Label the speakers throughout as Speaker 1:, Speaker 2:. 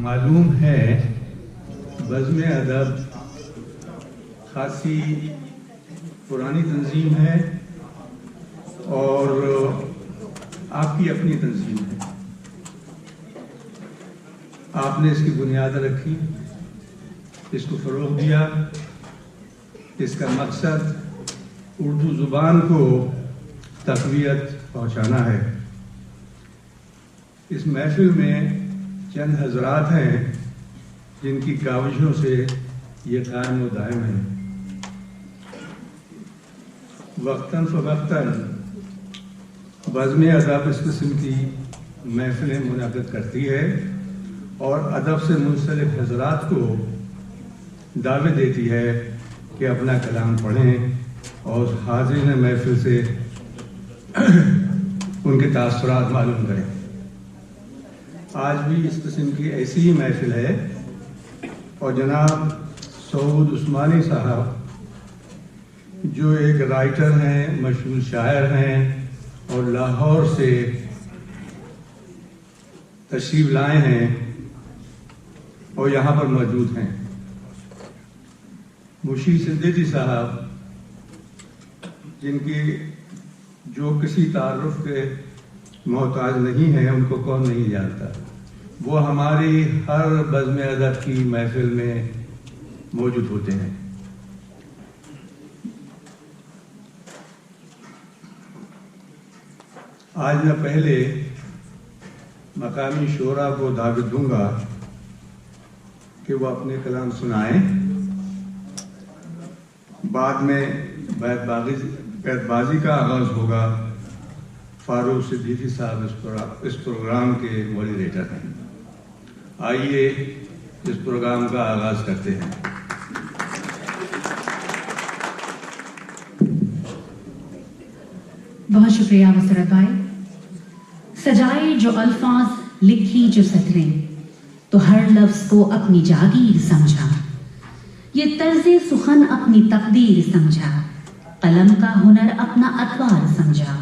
Speaker 1: معلوم ہے بزم ادب خاصی پرانی تنظیم ہے اور آپ کی اپنی تنظیم ہے. آپ نے اس کی بنیاد رکھی، اس کو فروغ دیا. اس کا مقصد اردو زبان کو تقویت پہنچانا ہے. اس محفل میں چند حضرات ہیں جن کی کاوشوں سے یہ قائم و دائم ہے. وقتاً فوقتاً بزم ادب اس قسم کی محفلیں منعقد کرتی ہے اور ادب سے منسلک حضرات کو دعوت دیتی ہے کہ اپنا کلام پڑھیں اور حاضرین محفل سے ان کے تاثرات معلوم کریں. آج بھی اس قسم کی ایسی ہی محفل ہے اور جناب سعود عثمانی صاحب جو ایک رائٹر ہیں، مشہور شاعر ہیں اور لاہور سے تشریف لائے ہیں اور یہاں پر موجود ہیں. مشیر صدیقی صاحب جن کی جو کسی تعارف کے محتاج نہیں ہیں، ان کو کون نہیں جانتا. وہ ہماری ہر بزم ادب کی محفل میں موجود ہوتے ہیں. آج میں پہلے مقامی شعراء کو دعوت دوں گا کہ وہ اپنے کلام سنائیں. بعد میں بیت بازی کا آغاز ہوگا. فاروق صدیقی صاحب اس پروگرام کے موڈریٹر ہیں. آئیے اس پروگرام کا آغاز کرتے ہیں.
Speaker 2: بہت شکریہ مسرت بھائی. سجائے جو الفاظ، لکھی جو سطریں، تو ہر لفظ کو اپنی جاگیر سمجھا. یہ طرز سخن اپنی تقدیر سمجھا. قلم کا ہنر اپنا اتوار سمجھا.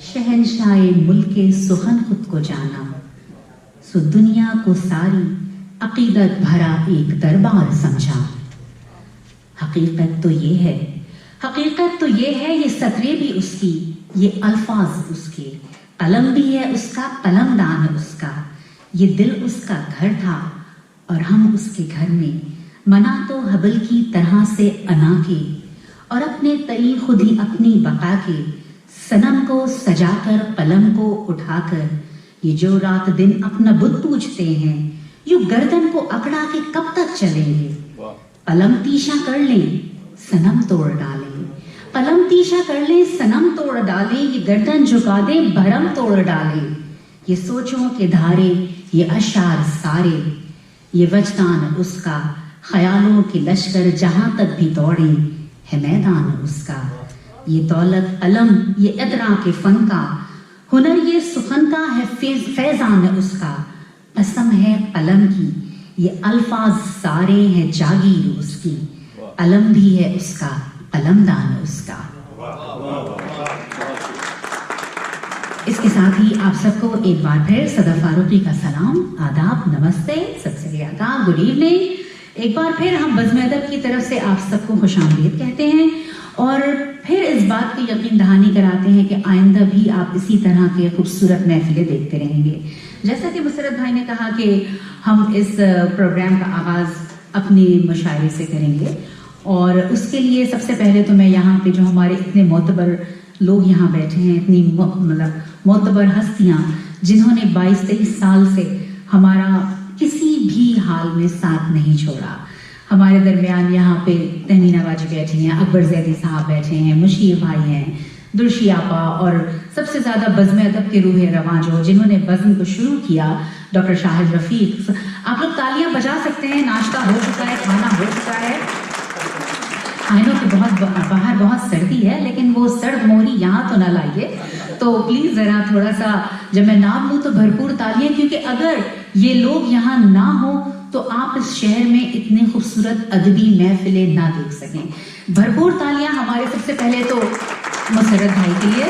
Speaker 2: شہنشاہ ملک سخن خود کو جانا. سو دنیا کو ساری عقیدت بھرا ایک دربار سمجھا. حقیقت تو یہ ہے یہ سطریں بھی اس کی، یہ الفاظ اس کے، قلم بھی ہے اس کا، قلم دان اس کا. یہ دل اس کا گھر تھا اور ہم اس کے گھر میں. منا تو حبل کی طرح سے انا کے اور اپنے تئی خود ہی اپنی بقا کے. صنم کو سجا کر قلم کو اٹھا کر یہ جو رات دن اپنا بت پوچھتے ہیں، یوں گردن کو اکڑا کے کب تک چلیں گے. قلم تیشا کر لیں صنم توڑ ڈالیں. قلم تیشا کر لیں صنم توڑ ڈالیں. یہ گردن جھکا دیں بھرم توڑ ڈالیں. یہ سوچوں کے دھارے، یہ اشعار سارے، یہ وجدان اس کا. خیالوں کے لشکر جہاں تک بھی دوڑیں ہے میدان اس کا. یہ دولت قلم، یہ ادرا کے فن کا ہنر، یہ سخن کا ہے فیضان اس کا. قسم ہے قلم کی، یہ الفاظ سارے ہیں جاگیر اس کی. قلم بھی ہے اس کا، قلم دان اس کا. اس کے ساتھ ہی آپ سب کو ایک بار پھر صدر فاروقی کا سلام، آداب، نمستے، ست سری اکال، گڈ ایوننگ. ایک بار پھر ہم بزم ادب کی طرف سے آپ سب کو خوش آمدید کہتے ہیں اور پھر اس بات کی یقین دہانی کراتے ہیں کہ آئندہ بھی آپ اسی طرح کے خوبصورت محفلیں دیکھتے رہیں گے. جیسا کہ مسرت بھائی نے کہا کہ ہم اس پروگرام کا آغاز اپنے مشاعرے سے کریں گے اور اس کے لیے سب سے پہلے تو میں یہاں پہ جو ہمارے اتنے معتبر لوگ یہاں بیٹھے ہیں، اتنی معتبر ہستیاں جنہوں نے 22-23 سال سے ہمارا کسی بھی حال میں ساتھ نہیں چھوڑا. ہمارے درمیان یہاں پہ تہمینہ باجی بیٹھی ہیں، اکبر زیدی صاحب بیٹھے ہیں، مشیر بھائی ہیں، درشی آپا، اور سب سے زیادہ بزم ادب کے روح رواں جنہوں نے بزم کو شروع کیا، ڈاکٹر شاہد رفیق. آپ لوگ تالیاں بجا سکتے ہیں. ناشتہ ہو چکا ہے، کھانا ہو چکا ہے. آئینوں کہ باہر بہت سردی ہے، لیکن وہ سرد موہری یہاں تو نہ لائیے. تو پلیز ذرا تھوڑا سا جب میں نام لوں تو بھرپور تالیاں، کیونکہ اگر یہ لوگ یہاں نہ ہوں تو آپ اس شہر میں اتنے خوبصورت ادبی محفلیں نہ دیکھ سکیں. بھرپور تالیاں ہمارے سب سے پہلے تو مسرت بھائی کے لیے،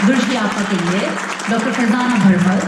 Speaker 2: درشی آپا کے لیے، ڈاکٹر فرزانہ بھربھر،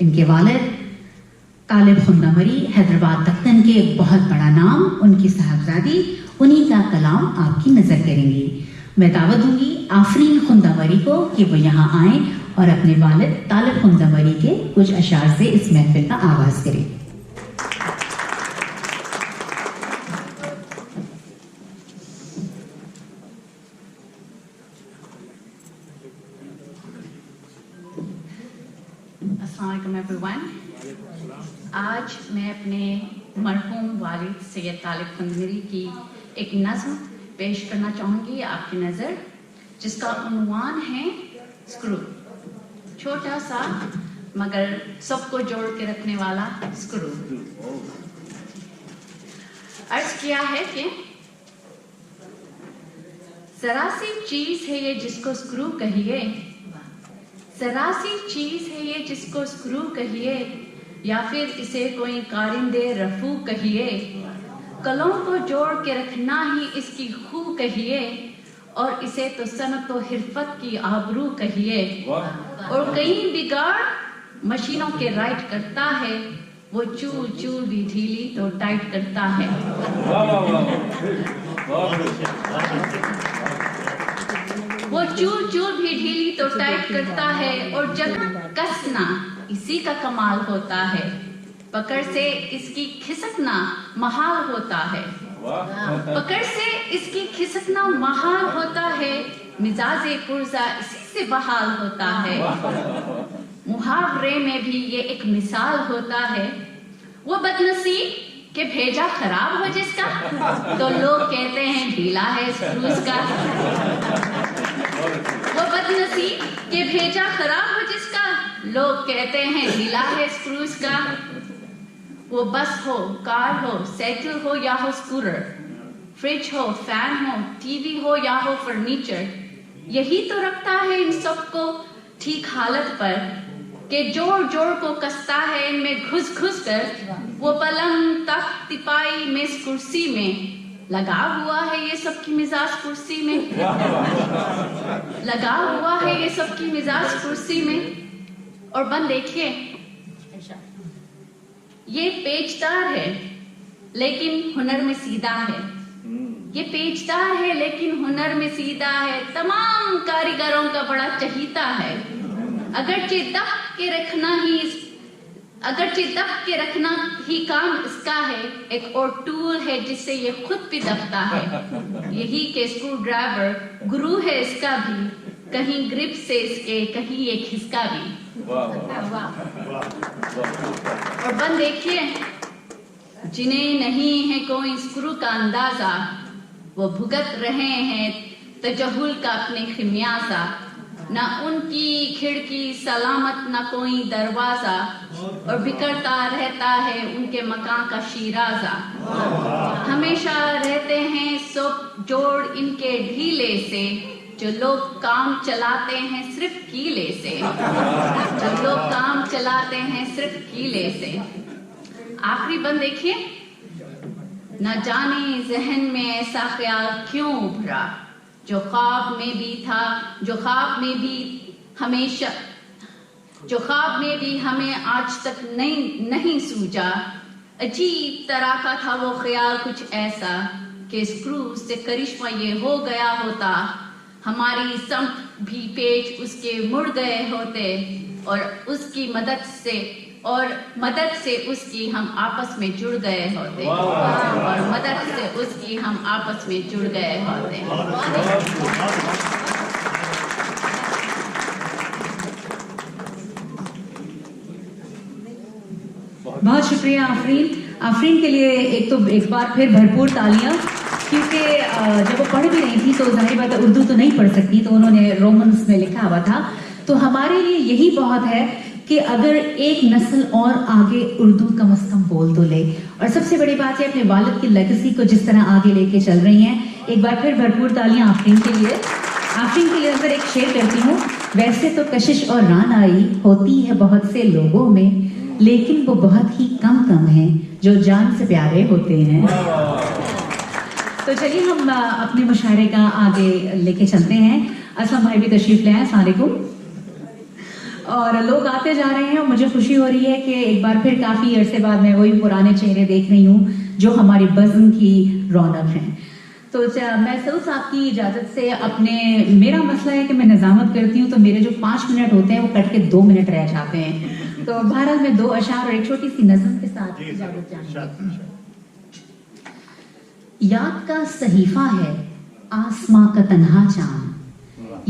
Speaker 2: ان کے والد طالب خندمری حیدرآباد دکن کے ایک بہت بڑا نام، ان کی صاحبزادی انہی کا کلام آپ کی نظر کریں گی. میں دعوت دوں گی آفرین خندمری کو کہ وہ یہاں آئیں اور اپنے والد طالب خندمری کے کچھ اشعار سے اس محفل کا آغاز کریں. السلام علیکم ایوریون. آج میں اپنے مرحوم والد سید طالب خندمری کی ایک نظم پیش کرنا چاہوں گی آپ کی نظر، جس کا عنوان ہے اسکرو. چھوٹا سا مگر سب کو جوڑ کے رکھنے والا اسکرو. عرض کیا ہے کہ ذرا سی چیز ہے یہ جس کو اسکرو کہیے، ذرا سی چیز ہے یہ جس کو اسکرو کہیے، یا پھر اسے کوئی کارندے رفو کہیے. کلوں کو جوڑ کے رکھنا ہی اس کی خو کہیے، اور اسے تو صنعت و حرفت کی آبرو کہیے. اور کہیں بگاڑ مشینوں کے رائٹ کرتا ہے، وہ چول چول بھی ڈھیلی تو ٹائٹ کرتا ہے. وہ چول چول بھی ڈھیلی تو ٹائٹ کرتا ہے، اور جب کسنا اسی کا کمال ہوتا ہے، پکڑ سے اس کی کھسکنا محال ہوتا ہے. پکڑ سے اس کی کھسکنا محال ہوتا ہے، مزاج پرزا اسی سے بحال ہوتا ہے. محاورے میں بھی یہ ایک مثال ہوتا ہے، وہ بدنصیب کہ بھیجا خراب ہو جس کا، تو لوگ کہتے ہیں ڈھیلا ہے اسکروز کا. وہ بدنصیب کہ بھیجا خراب ہو جس کا، لوگ کہتے ہیں ڈھیلا ہے اسکروز کا. وہ بس ہو، کار ہو، سائیکل ہو یا ہو اسکوٹر، فریج ہو، فین ہو، ٹی وی ہو یا ہو فرنیچر، یہی تو رکھتا ہے ان سب کو ٹھیک حالت پر، کہ جوڑ جوڑ کو کستا ہے ان میں گھس گھس کر. وہ پلنگ تخت تپائی میز کرسی میں لگا ہوا ہے یہ سب کی مزاج کرسی میں، لگا ہوا ہے یہ سب کی مزاج کرسی میں. اور بند دیکھیے، یہ پیچدار ہے لیکن ہنر میں سیدھا ہے. یہ پیچدار ہے لیکن ہنر میں سیدھا ہے، تمام کاریگروں کا بڑا چہیتا ہے. اگرچہ دب کے رکھنا ہی کام اس کا ہے، ایک اور ٹول ہے جس سے یہ خود بھی دبتا ہے. یہی کہ اسکرو ڈرائیور گرو ہے اس کا بھی، کہیں گرپ سے اس کے کہیں یہ کھسکا بھی. اور بند دیکھیے، جنہیں نہیں ہے کوئی اسکرو کا اندازہ، وہ بھگت رہے ہیں تجہل کا اپنے خمیازہ. نہ ان کی کھڑکی سلامت نہ کوئی دروازہ، اور بکھرتا رہتا ہے ان کے مکان کا شیرازہ. ہمیشہ رہتے ہیں سب جوڑ ان کے ڈھیلے سے، جو لوگ کام چلاتے ہیں صرف کیلے سے، جو لوگ کام چلاتے ہیں صرف کیلے سے. آخری بند دیکھیے، نہ جانے ذہن میں ایسا خیال کیوں ابھرا، جو خواب میں بھی تھا، جو خواب میں بھی ہمیں آج تک نہیں سوجا. عجیب طرح کا تھا وہ خیال کچھ ایسا، کہ اسکرو سے کرشمہ یہ ہو گیا ہوتا، ہماری سمت بھی پیچ اس کے مڑ گئے ہوتے، اور اس کی مدد سے اس کی ہم آپس میں جڑ گئے ہوتے، اور مدد سے اس کی ہم آپس میں جڑ گئے ہوتے. بہت شکریہ آفرین کے لیے ایک بار پھر بھرپور تالیاں، کیونکہ جب وہ پڑھ بھی رہی تھی تو ظاہر بات ہے اردو تو نہیں پڑھ سکتی، تو انہوں نے رومنس میں لکھا ہوا تھا. تو ہمارے لیے یہی بہت ہے کہ اگر ایک نسل اور آگے اردو کم از کم بول تو لے. اور سب سے بڑی بات ہے اپنے والد کی لیگیسی کو جس طرح آگے لے کے چل رہی ہیں. ایک بار پھر بھرپور تالیاں آفرین کے لیے. اندر ایک شعر کرتی ہوں. ویسے تو کشش اور رانائی ہوتی ہے بہت سے لوگوں میں، لیکن وہ بہت ہی کم ہیں جو جان سے پیارے ہوتے ہیں. تو چلیے ہم اپنے مشاعرے کا آگے لے کے چلتے ہیں. اسلم بھائی بھی تشریف لے آئے. السلام علیکم. اور لوگ آتے جا رہے ہیں اور مجھے خوشی ہو رہی ہے کہ ایک بار پھر کافی عرصے بعد میں وہی پرانے چہرے دیکھ رہی ہوں جو ہماری بزم کی رونق ہیں. تو میں سل صاحب کی اجازت سے میرا مسئلہ ہے کہ میں نظامت کرتی ہوں تو میرے جو 5 منٹ ہوتے ہیں وہ کٹ کے 2 منٹ رہ جاتے ہیں. تو بہرحال میں 2 اشعار اور ایک چھوٹی سی نظم کے ساتھ اجازت چاہوں گی. یاد کا صحیفہ ہے آسماں کا تنہا چاند،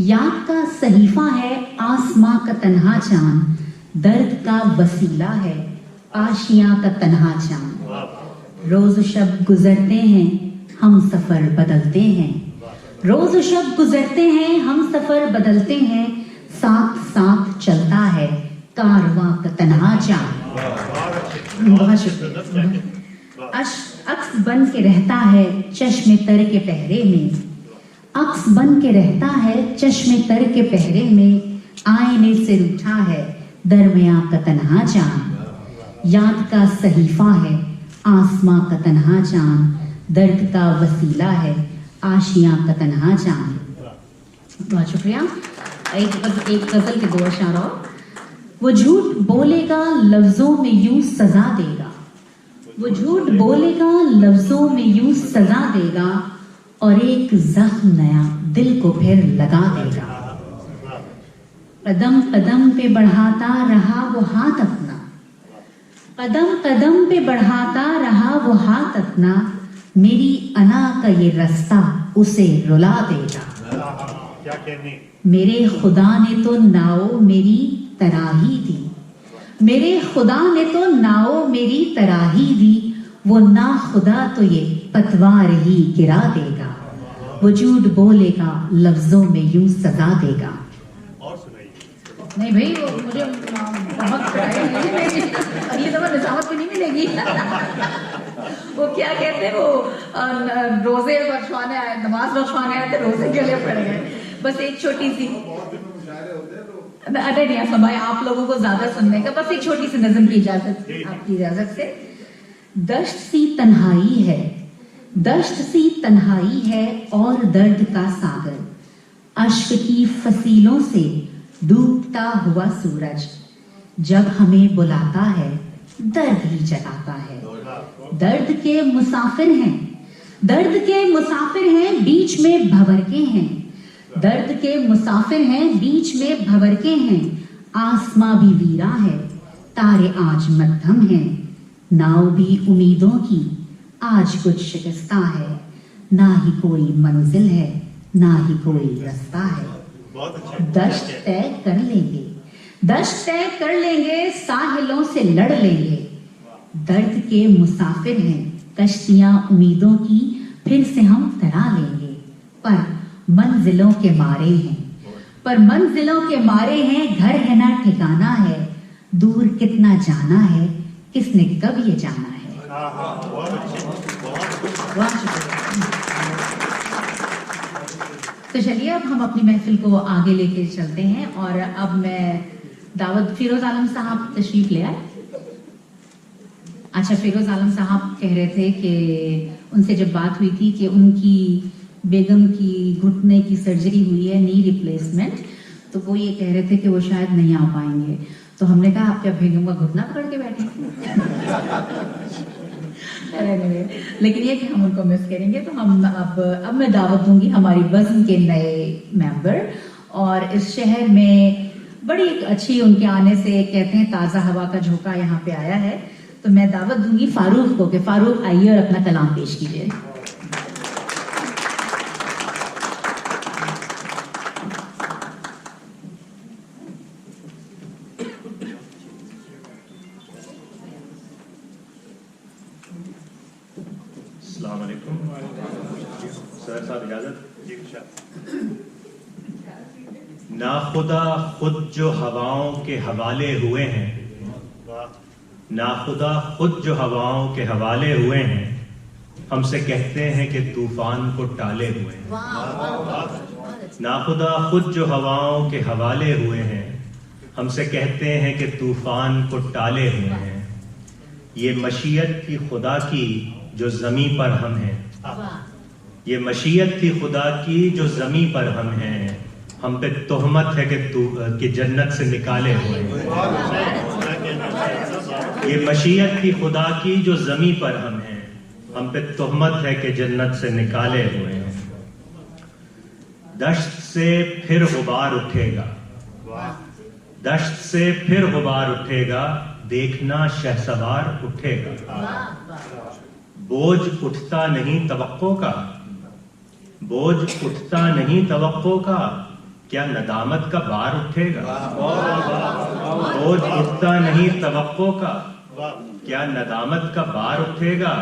Speaker 2: یاد کا صحیفہ ہے آسماں کا تنہا چاند، درد کا وسیلہ ہے آشیاں کا تنہا چاند. روز و شب گزرتے ہیں ہم سفر بدلتے ہیں، روز و شب گزرتے ہیں ہم سفر بدلتے ہیں، ساتھ ساتھ چلتا ہے کارواں کا تنہا چاند. بہت شکریہ. عکس بن کے رہتا ہے چشم تر کے پہرے میں، عکس بن کے رہتا ہے چشم تر کے پہرے میں، آئینے سے روٹھا ہے درمیاں کا تنہا چاند. یاد کا صحیفہ ہے آسماں کا تنہا چاند، درد کا وسیلہ ہے آشیاں کا تنہا چاند. بہت شکریہ. ایک غزل کے 2 اشعار اور. وہ جھوٹ بولے گا لفظوں میں یوں سزا دے گا، وہ جھوٹ بولے گا لفظوں میں یوں سزا دے گا، اور ایک زخم نیا دل کو پھر لگا دے گا. قدم قدم پہ بڑھاتا رہا وہ ہاتھ اپنا، قدم قدم پہ بڑھاتا رہا وہ ہاتھ اپنا، میری انا کا یہ رستہ اسے رلا دے گا. میرے خدا نے تو ناؤ میری تراہی دی، میرے خدا نے تو ناؤ میری تراہی دی، وہ نا خدا تو یہ پتوار ہی گرا دے گا. وہ جھوٹ بولے گا لفظوں میں یوں سزا دے گا. نہیں بھائی وہ مجھے بہت اگلی دفعہ نظامت بھی نہیں ملے گی. وہ کیا کہتے ہیں وہ روزے بخشوانے آئے، نماز بخشوانے آئے تھے، روزے کے لیے پڑ گئے. بس ایک چھوٹی سی ارے نہیں سمائے آپ لوگوں کو زیادہ سننے کا، بس ایک چھوٹی سی نظم کی اجازت آپ کی اجازت سے. دشت سی تنہائی ہے، دشت سی تنہائی ہے اور درد کا ساگر، اشک کی فصیلوں سے ڈوبتا ہوا سورج، جب ہمیں بلاتا ہے درد ہی جگاتا ہے. درد کے مسافر ہیں، درد کے مسافر ہیں بیچ میں بھور کے ہیں، درد کے مسافر ہیں بیچ میں بھور کے ہیں، آسماں بھی ویرا ہے تارے آج مدھم ہیں، ناؤ بھی امیدوں کی آج کچھ شکستہ ہے، نہ ہی کوئی منزل ہے نہ ہی کوئی رستہ ہے. دشت طے کر لیں گے، دشت طے کر لیں گے، ساحلوں سے لڑ لیں گے، درد کے مسافر ہیں کشتیاں امیدوں کی پھر سے ہم ترا لیں گے، پر منزلوں کے مارے ہیں، پر منزلوں کے مارے ہیں، گھر ہے نہ ٹھکانا ہے، دور کتنا جانا ہے کس نے کب یہ جانا ہے. تو چلیے اب ہم اپنی محفل کو آگے لے کے چلتے ہیں، اور اب میں دعوت فیروز عالم صاحب تشریف لے آئے. اچھا فیروز عالم صاحب کہہ رہے تھے کہ ان سے جب بات ہوئی تھی کہ ان کی بیگم کی گھٹنے کی سرجری ہوئی ہے، نی ریپلیسمنٹ، تو وہ یہ کہہ رہے تھے کہ وہ شاید نہیں آ پائیں گے. تو ہم نے کہا آپ کیا بیگم کا گھٹنا پکڑ کے بیٹھے لیکن یہ کہ ہم ان کو مس کریں گے. تو ہم اب میں دعوت دوں گی ہماری بزم کے نئے ممبر، اور اس شہر میں بڑی ایک اچھی ان کے آنے سے کہتے ہیں تازہ ہوا کا جھونکا یہاں پہ آیا ہے. تو میں دعوت دوں گی فاروق کو کہ فاروق آئیے اور اپنا کلام پیش کیجیے.
Speaker 3: السلام علیکم. سر صاحب اجازت. ناخدا خود جو ہواؤں کے حوالے ہوئے ہیں، ناخدا خود جو ہواؤں کے حوالے ہوئے ہیں، ہم سے کہتے ہیں کہ طوفان کو ٹالے ہوئے ہیں. ناخدا خود جو ہواؤں کے حوالے ہوئے ہیں، ہم سے کہتے ہیں کہ طوفان کو ٹالے ہوئے ہیں. یہ مشیت تھی خدا کی جو زمیں پر ہم ہیں، یہ مشیت تھی خدا کی جو زمیں پر ہم ہیں. ہم پہ تہمت ہے کہ جنت سے نکالے ہوئے ہیں. یہ مشیت کی خدا کی جو زمیں پر ہم ہیں، ہم پہ تہمت ہے کہ جنت سے نکالے ہوئے ہیں. دشت سے پھر غبار اٹھے گا، دشت سے پھر غبار اٹھے گا، دیکھنا شہسوار اٹھے گا. بوجھ اٹھتا نہیں توقع کا، بوجھ اٹھتا نہیں توقع کا، کیا ندامت کا بار اٹھے گا. بوجھ اٹھتا نہیں توقع کا، کیا ندامت کا بار اٹھے گا.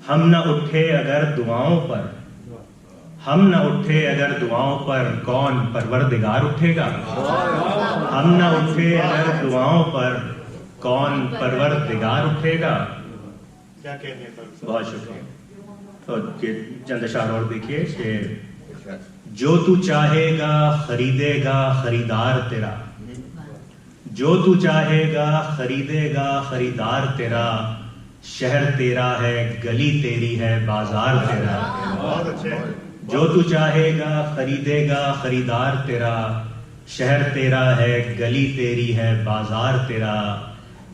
Speaker 3: ہم نہ اٹھے اگر دعاؤں پر، ہم نہ اٹھے اگر دعاؤں پر، کون پروردگار اٹھے گا. ہم نہ اٹھے اگر دعاؤں پر، کون پروردگار اٹھے گا. کیا کہنے پر. بہت شکریہ. اور چند اشعار اور دیکھیے کہ جو تو چاہے گا خریدے گا خریدار تیرا، جو تو چاہے گا خریدے گا خریدار تیرا. شہر تیرا ہے، گلی تیری ہے، بازار تیرا. جو تو چاہے گا خریدے گا خریدار تیرا. شہر تیرا ہے، گلی تیری ہے، بازار تیرا.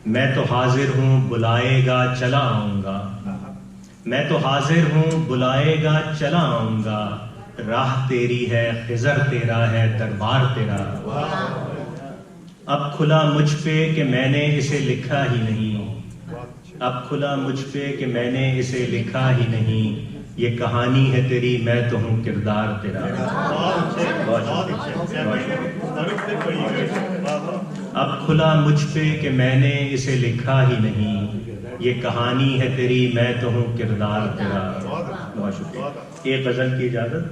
Speaker 3: میں تو حاضر ہوں بلائے گا چلا آؤں گا، میں تو حاضر ہوں بلائے گا چلا آؤں گا. راہ تیری ہے، خضر تیرا ہے، دربار تیرا. اب کھلا مجھ پہ کہ میں نے اسے لکھا ہی نہیں، اب کھلا مجھ پہ کہ میں نے اسے لکھا ہی نہیں. یہ کہانی ہے تیری، میں تو ہوں کردار تیرا. اب کھلا مجھ پہ کہ میں نے اسے لکھا ہی نہیں. یہ کہانی ہے تیری، میں تو ہوں کردار تیرا. بہت شکریہ. ایک غزل کی اجازت.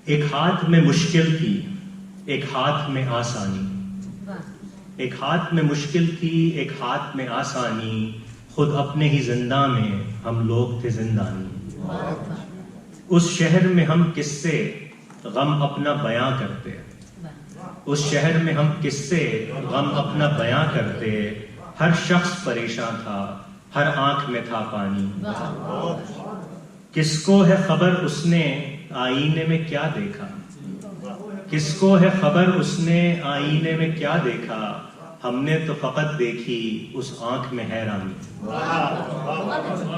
Speaker 3: ایک ہاتھ میں مشکل تھی، ایک ہاتھ میں آسانی. ایک ہاتھ میں مشکل تھی، ایک ہاتھ میں آسانی. خود اپنے ہی زندہ میں ہم لوگ تھے زندانی. اس شہر میں ہم کس سے غم اپنا بیاں کرتے، اس شہر میں ہم کس سے غم اپنا بیاں کرتے. ہر شخص پریشان تھا، ہر آنکھ میں تھا پانی. کس کو ہے خبر اس نے آئینے میں کیا دیکھا، کس کو ہے خبر اس نے آئینے میں کیا دیکھا. ہم نے تو فقط دیکھی اس آنکھ میں حیرانی.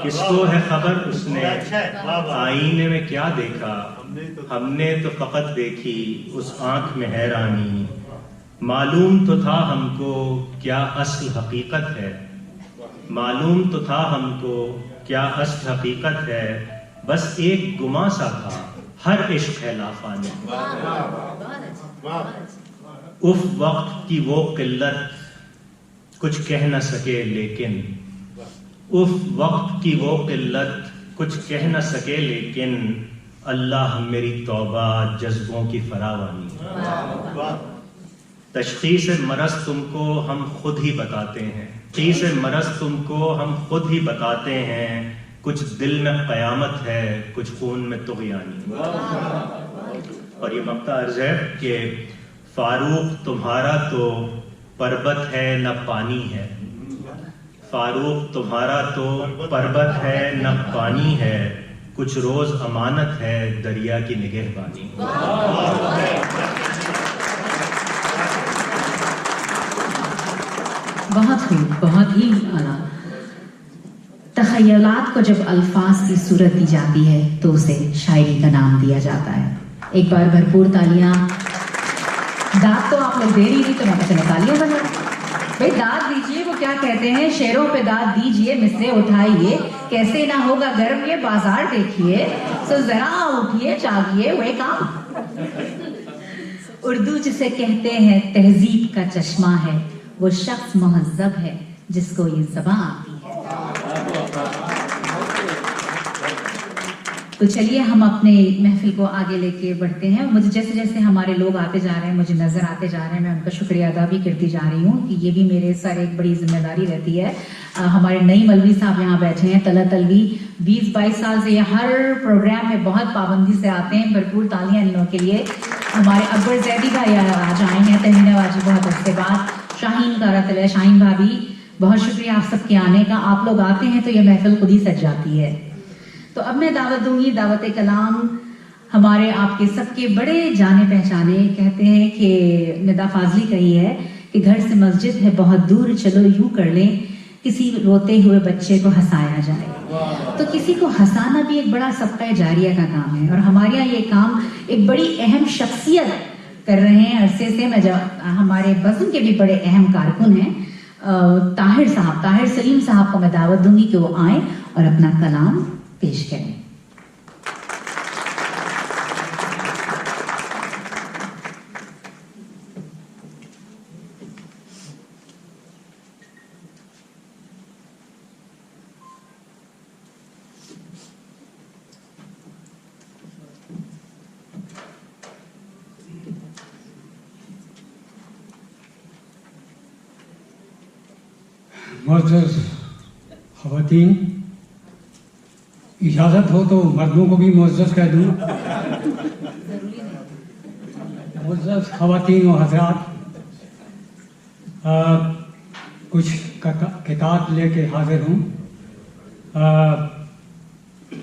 Speaker 3: کس کو ہے خبر اس نے آئینے میں کیا دیکھا. ہم نے تو فقط دیکھی اس آنکھ میں حیرانی. معلوم تو تھا ہم کو کیا اصل حقیقت ہے، معلوم تو تھا ہم کو کیا اصل حقیقت ہے. بس ایک گماں سا تھا ہر عشق ہے لافانی. اف وقت کی وہ قلت کچھ کہہ نہ سکے لیکن، اف وقت کی وہ قلت کچھ کہہ نہ سکے لیکن. اللہ میری توبہ جذبوں کی فراوانی. تشخیص مرض تم کو ہم خود ہی بتاتے ہیں، تشخیص مرض تم کو ہم خود ہی بتاتے ہیں. کچھ دل میں قیامت ہے، کچھ خون میں طغیانی. اور یہ مقطع عرض ہے کہ فاروق تمہارا تو پربت ہے نہ پانی ہے، فاروق تمہارا تو پربت ہے نہ پانی ہے. کچھ روز امانت ہے دریا کی نگہبانی.
Speaker 2: بہت خوب، بہت ہی اعلیٰ. تخیلات کو جب الفاظ کی صورت دی جاتی ہے تو اسے شاعری کا نام دیا جاتا ہے. ایک بار بھرپور تالیاں. داد تو آپ لوگ دے رہی تھی تو میں چلے تالیاں بجا. بھائی داد دیجئے، وہ کیا کہتے ہیں، شعروں پہ داد دیجئے، مصرے اٹھائیے، کیسے نہ ہوگا گرم یہ بازار دیکھیے. سو ذرا اٹھیے چاہیے وہ کام. اردو جسے کہتے ہیں تہذیب کا چشمہ ہے، وہ شخص مہذب ہے جس کو یہ زبان آتی ہے. تو چلیے ہم اپنے محفل کو آگے لے کے بڑھتے ہیں. مجھے جیسے جیسے ہمارے لوگ آتے جا رہے ہیں، مجھے نظر آتے جا رہے ہیں، میں ان کا شکریہ ادا بھی کرتی جا رہی ہوں کہ یہ بھی میرے سر ایک بڑی ذمہ داری رہتی ہے. ہمارے نئی ملوی صاحب یہاں بیٹھے ہیں، طلعت الوی 20-22 سال سے یہ ہر پروگرام میں بہت پابندی سے آتے ہیں. بھرپور تالیاں ان لوگوں کے لیے. ہمارے اکبر زیدی بھائی آج آئے ہیں، تہمینہ واجی بہت عرصے بعد. شاہین کاراتل، شاہین بھابھی بہت شکریہ آپ سب کے آنے کا. آپ لوگ آتے ہیں تو یہ محفل خود ہی سج جاتی ہے. تو اب میں دعوت دوں گی، دعوت کلام ہمارے آپ کے سب کے بڑے جانے پہچانے، کہتے ہیں کہ ندا فاضلی کہی ہے کہ گھر سے مسجد ہے بہت دور، چلو یوں کر لیں کسی روتے ہوئے بچے کو ہنسایا جائے۔ تو کسی کو ہنسانا بھی ایک بڑا صدقہ جاریہ کا کام ہے، اور ہمارے یہاں یہ کام ایک بڑی اہم شخصیت کر رہے ہیں عرصے سے۔ میں ہمارے بزم کے بھی بڑے اہم کارکن ہیں، طاہر سلیم صاحب کو میں دعوت دوں گی کہ وہ آئیں اور اپنا کلام پیش کریں۔
Speaker 4: معزز خواتین، اجازت ہو تو مردوں کو بھی معزز کہہ دوں۔ معزز خواتین و حضرات، کچھ کتاب لے کے حاضر ہوں۔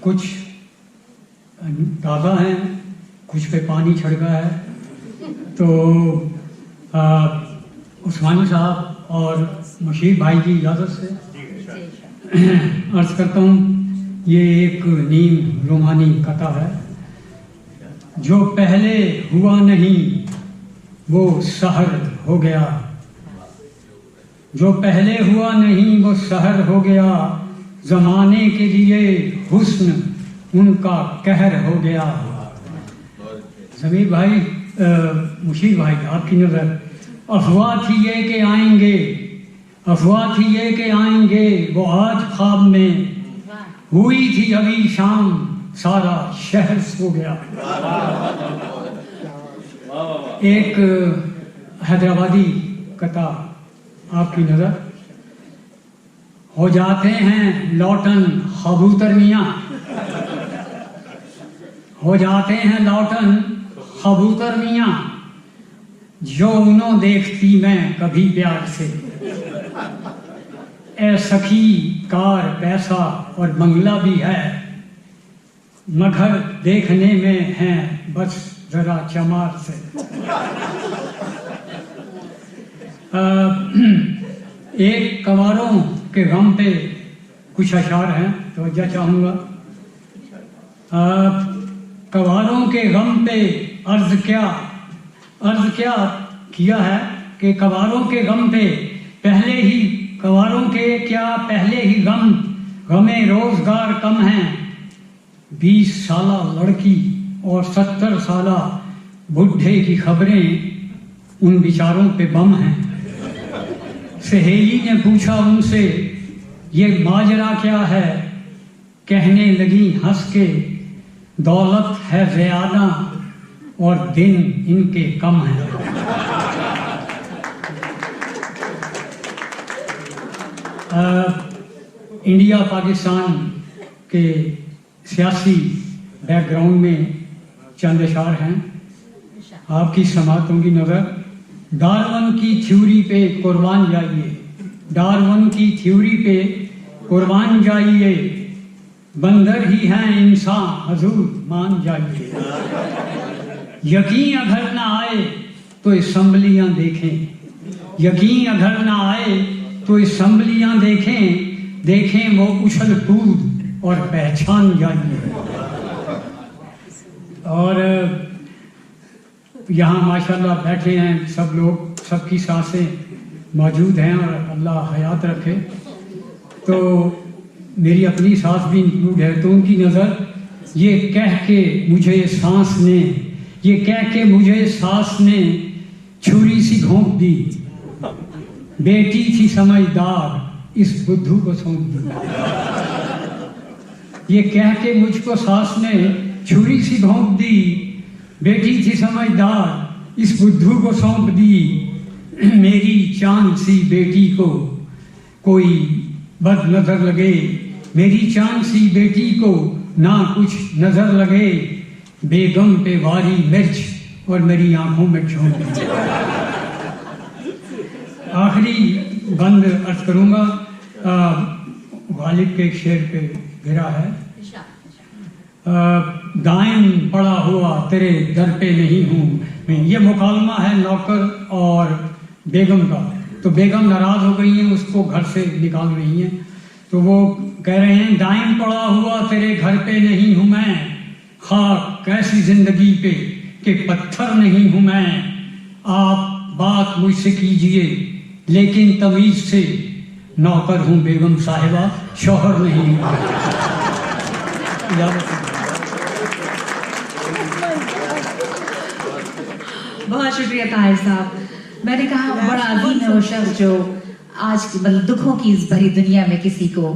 Speaker 4: کچھ تازہ ہیں، کچھ پہ پانی چھڑکا ہے۔ تو عثمانی صاحب اور مشیر بھائی کی اجازت سے عرض کرتا ہوں، یہ ایک نیم رومانی قطع ہے۔ جو پہلے ہوا نہیں وہ سحر ہو گیا، جو پہلے ہوا نہیں وہ سحر ہو گیا، زمانے کے لیے حسن ان کا قہر ہو گیا۔ ضمیر بھائی، مشیر بھائی، آپ کی نظر، افواہ تھی یہ کہ آئیں گے، افواہ تھی یہ کہ آئیں گے، وہ آج خواب میں ہوئی تھی ابھی شام، سارا شہر سو گیا۔ ایک حیدرآبادی قطع آپ کی نظر، ہو جاتے ہیں لوٹن کبوتر میاں، ہو جاتے ہیں لوٹن کبوتر میاں، جو انہوں دیکھتی میں کبھی پیار سے، اے سخی کار پیسہ اور بنگلہ بھی ہے، مگر دیکھنے میں ہیں بس ذرا چمار سے۔ ایک کنواروں کے غم پہ کچھ اشعار ہیں، توجہ چاہوں گا۔ کنواروں کے غم پہ عرض کیا ہے کہ کنواروں کے غم پہ پہلے ہی، کنواروں کے کیا پہلے ہی غم روزگار کم ہیں، 20 سالہ لڑکی اور 70 سالہ بڈھے کی خبریں ان بیچاروں پہ بم ہیں۔ سہیلی نے پوچھا ان سے یہ ماجرا کیا ہے، کہنے لگی ہنس کے دولت ہے زیادہ اور دن ان کے کم ہیں۔ انڈیا پاکستان کے سیاسی بیک گراؤنڈ میں چند اشعار ہیں، آپ کی سماعتوں کی نظر۔ ڈارون کی تھیوری پہ قربان جائیے، ڈارون کی تھیوری پہ قربان جائیے، بندر ہی ہیں انسان حضور مان جائیے۔ یقین اگر نہ آئے تو اسمبلیاں دیکھیں، یقین اگر نہ آئے تو اسمبلیاں دیکھیں وہ اچھل کود اور پہچان جائیے۔ اور یہاں ماشاءاللہ بیٹھے ہیں سب لوگ، سب کی سانسیں موجود ہیں اور اللہ حیات رکھے، تو میری اپنی سانس بھی انکلوڈ ہے۔ تو ان کی نظر، یہ کہہ کے مجھے سانس نے چھری سی گھونپ دی، بیٹی تھی سمجھدار اس بدھو کو سونپ دی۔ یہ کہہ کے مجھ کو سانس نے چھری سی گھونپ دی، بیٹی تھی سمجھدار اس بدھو کو سونپ دی، میری چاند سی بیٹی کو کوئی بد نظر لگے، میری چاند سی بیٹی کو نہ کچھ نظر لگے، بیگم پہ واری مرچ اور میری آنکھوں میں جھونک دی۔ آخری بند عرض کروں گا، غالب کے ایک شعر پہ گرا ہے۔ دائم پڑا ہوا تیرے در پہ نہیں ہوں میں. یہ مکالمہ ہے نوکر اور بیگم کا. تو بیگم ناراض ہو گئی ہیں, اس کو گھر سے نکال رہی ہیں. تو وہ کہہ رہے ہیں دائم پڑا ہوا تیرے گھر پہ نہیں ہوں میں, خاک کیسی زندگی پہ کہ پتھر نہیں ہوں میں. آپ بات مجھ سے کیجئے لیکن تمیز سے, نوکر ہوں بیگم صاحبہ شوہر نہیں ہوں.
Speaker 2: بہت شکریہ طاہر صاحب. میں نے کہا بڑا عظیم ہے وہ شخص جو آج دکھوں کی اس بھری دنیا میں کسی کو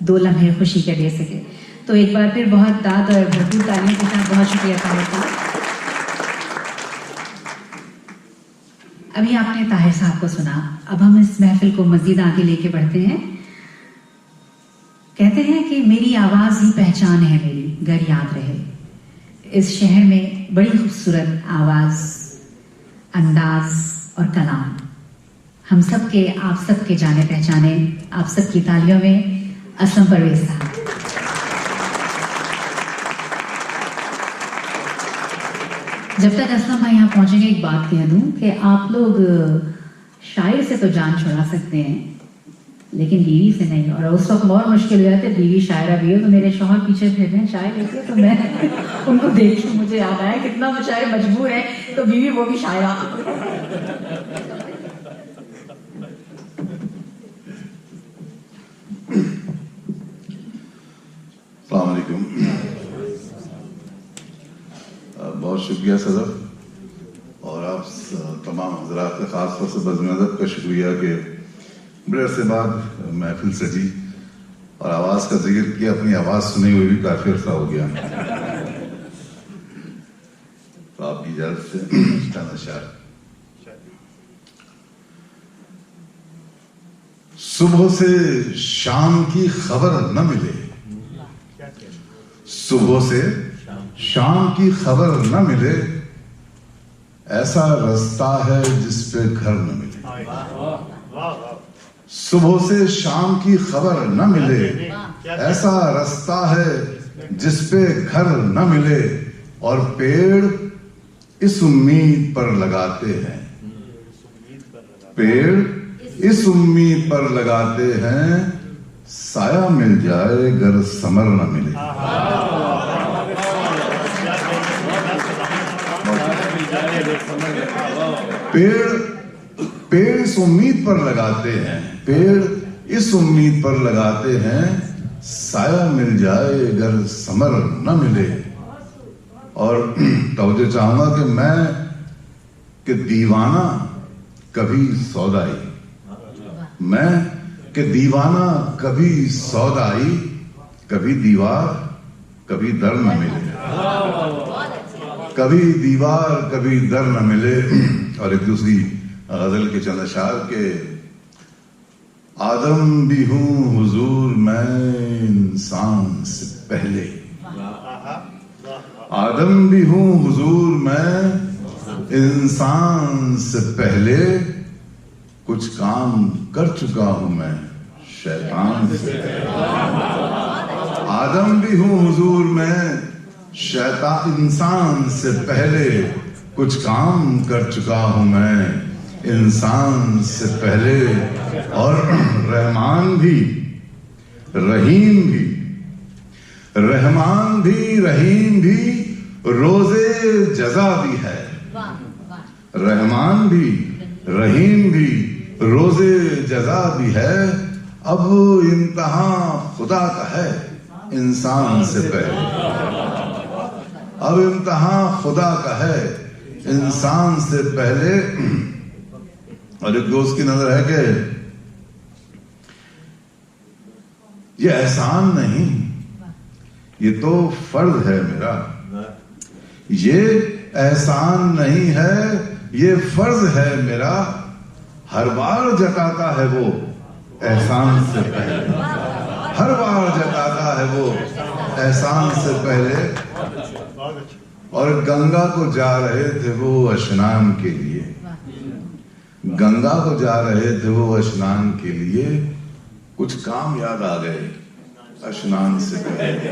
Speaker 2: 2 لمحے خوشی کے دے سکے. تو ایک بار پھر بہت داد اور بھرپور تعلیم کے ساتھ بہت شکریہ طاہر صاحب. ابھی آپ نے طاہر صاحب کو سنا, اب ہم اس محفل کو مزید آگے لے کے بڑھتے ہیں. کہتے ہیں کہ میری آواز ہی پہچان ہے میری, گر یاد رہے. اس شہر میں بڑی خوبصورت آواز, انداز اور کلام ہم سب کے, آپ سب کے جانے پہچانے, آپ سب کی تالیوں میں اسلم پرویز صاحب. جب تک اسلم بھائی یہاں پہنچیں گے ایک بات کہہ دوں کہ آپ لوگ شاعر سے تو جان چھڑا سکتے ہیں لیکن بیوی سے نہیں. اور اس وقت اور مشکل ہو جاتے, بیوی شاعرہ بھی ہو تو میرے شوہر پیچھے پھر رہے ہیں شاعر ایسے, تو میں ان کو دیکھ کے مجھے یاد آیا کتنا وہ شاعر مجبور ہے تو بیوی وہ بھی شاعرہ.
Speaker 5: السلام علیکم. بہت شکریہ صدر, اور آپ تمام حضرات کا خاص طور سے بزم ادب کا شکریہ کہ بڑے عرصے بعد محفل سجی اور آواز کا ذکر کیا. اپنی آواز سنی ہوئی بھی کافی عرصہ ہو گیا. تو آپ کی اجازت سے چند اشعار. صبح سے شام کی خبر نہ ملے, صبح سے شام کی خبر نہ ملے, ایسا رستہ ہے جس پہ گھر نہ ملے. صبح سے شام کی خبر نہ ملے, ایسا رستہ ہے جس پہ گھر نہ ملے, اور پیڑ اس امید پر لگاتے ہیں, پیڑ اس امید پر لگاتے ہیں, سایہ مل جائے گر ثمر نہ ملے. پیڑ اس امید پر لگاتے ہیں, پیڑ اس امید پر لگاتے ہیں, سایہ مل جائے گر ثمر نہ ملے. اور توجہ چاہوں گا کہ میں کہ دیوانہ کبھی سودائی, میں کہ دیوانہ کبھی سودائی, کبھی دیوار کبھی در نہ ملے, کبھی دیوار کبھی در نہ ملے. اور ایک دوسری غزل کے چند اشعار کے, آدم بھی ہوں حضور میں انسان سے پہلے, آدم بھی ہوں حضور میں انسان سے پہلے, کچھ کام کر چکا ہوں میں شیطان سے پہلے. آدم بھی ہوں حضور میں شیطان انسان سے پہلے, کچھ کام کر چکا ہوں میں انسان سے پہلے. اور رحمان بھی رحیم بھی, رحمان بھی رحیم بھی روزے جزا بھی ہے, رحمان بھی رحیم بھی روزے جزا بھی ہے. اب امتحان خدا کا ہے انسان سے پہلے, اب امتحان خدا کا ہے انسان سے پہلے. اور ایک دوست کی نظر ہے کہ یہ احسان نہیں, یہ تو فرض ہے میرا, یہ احسان نہیں ہے یہ فرض ہے میرا, ہر بار جتاتا ہے وہ احسان سے پہلے, ہر بار جتاتا ہے وہ احسان سے پہلے. اور گنگا کو جا رہے تھے وہ اشنان کے لیے, گنگا کو جا رہے تھے وہ اشنان کے لیے, کچھ کام یاد آ گئے اشنان سے پہلے.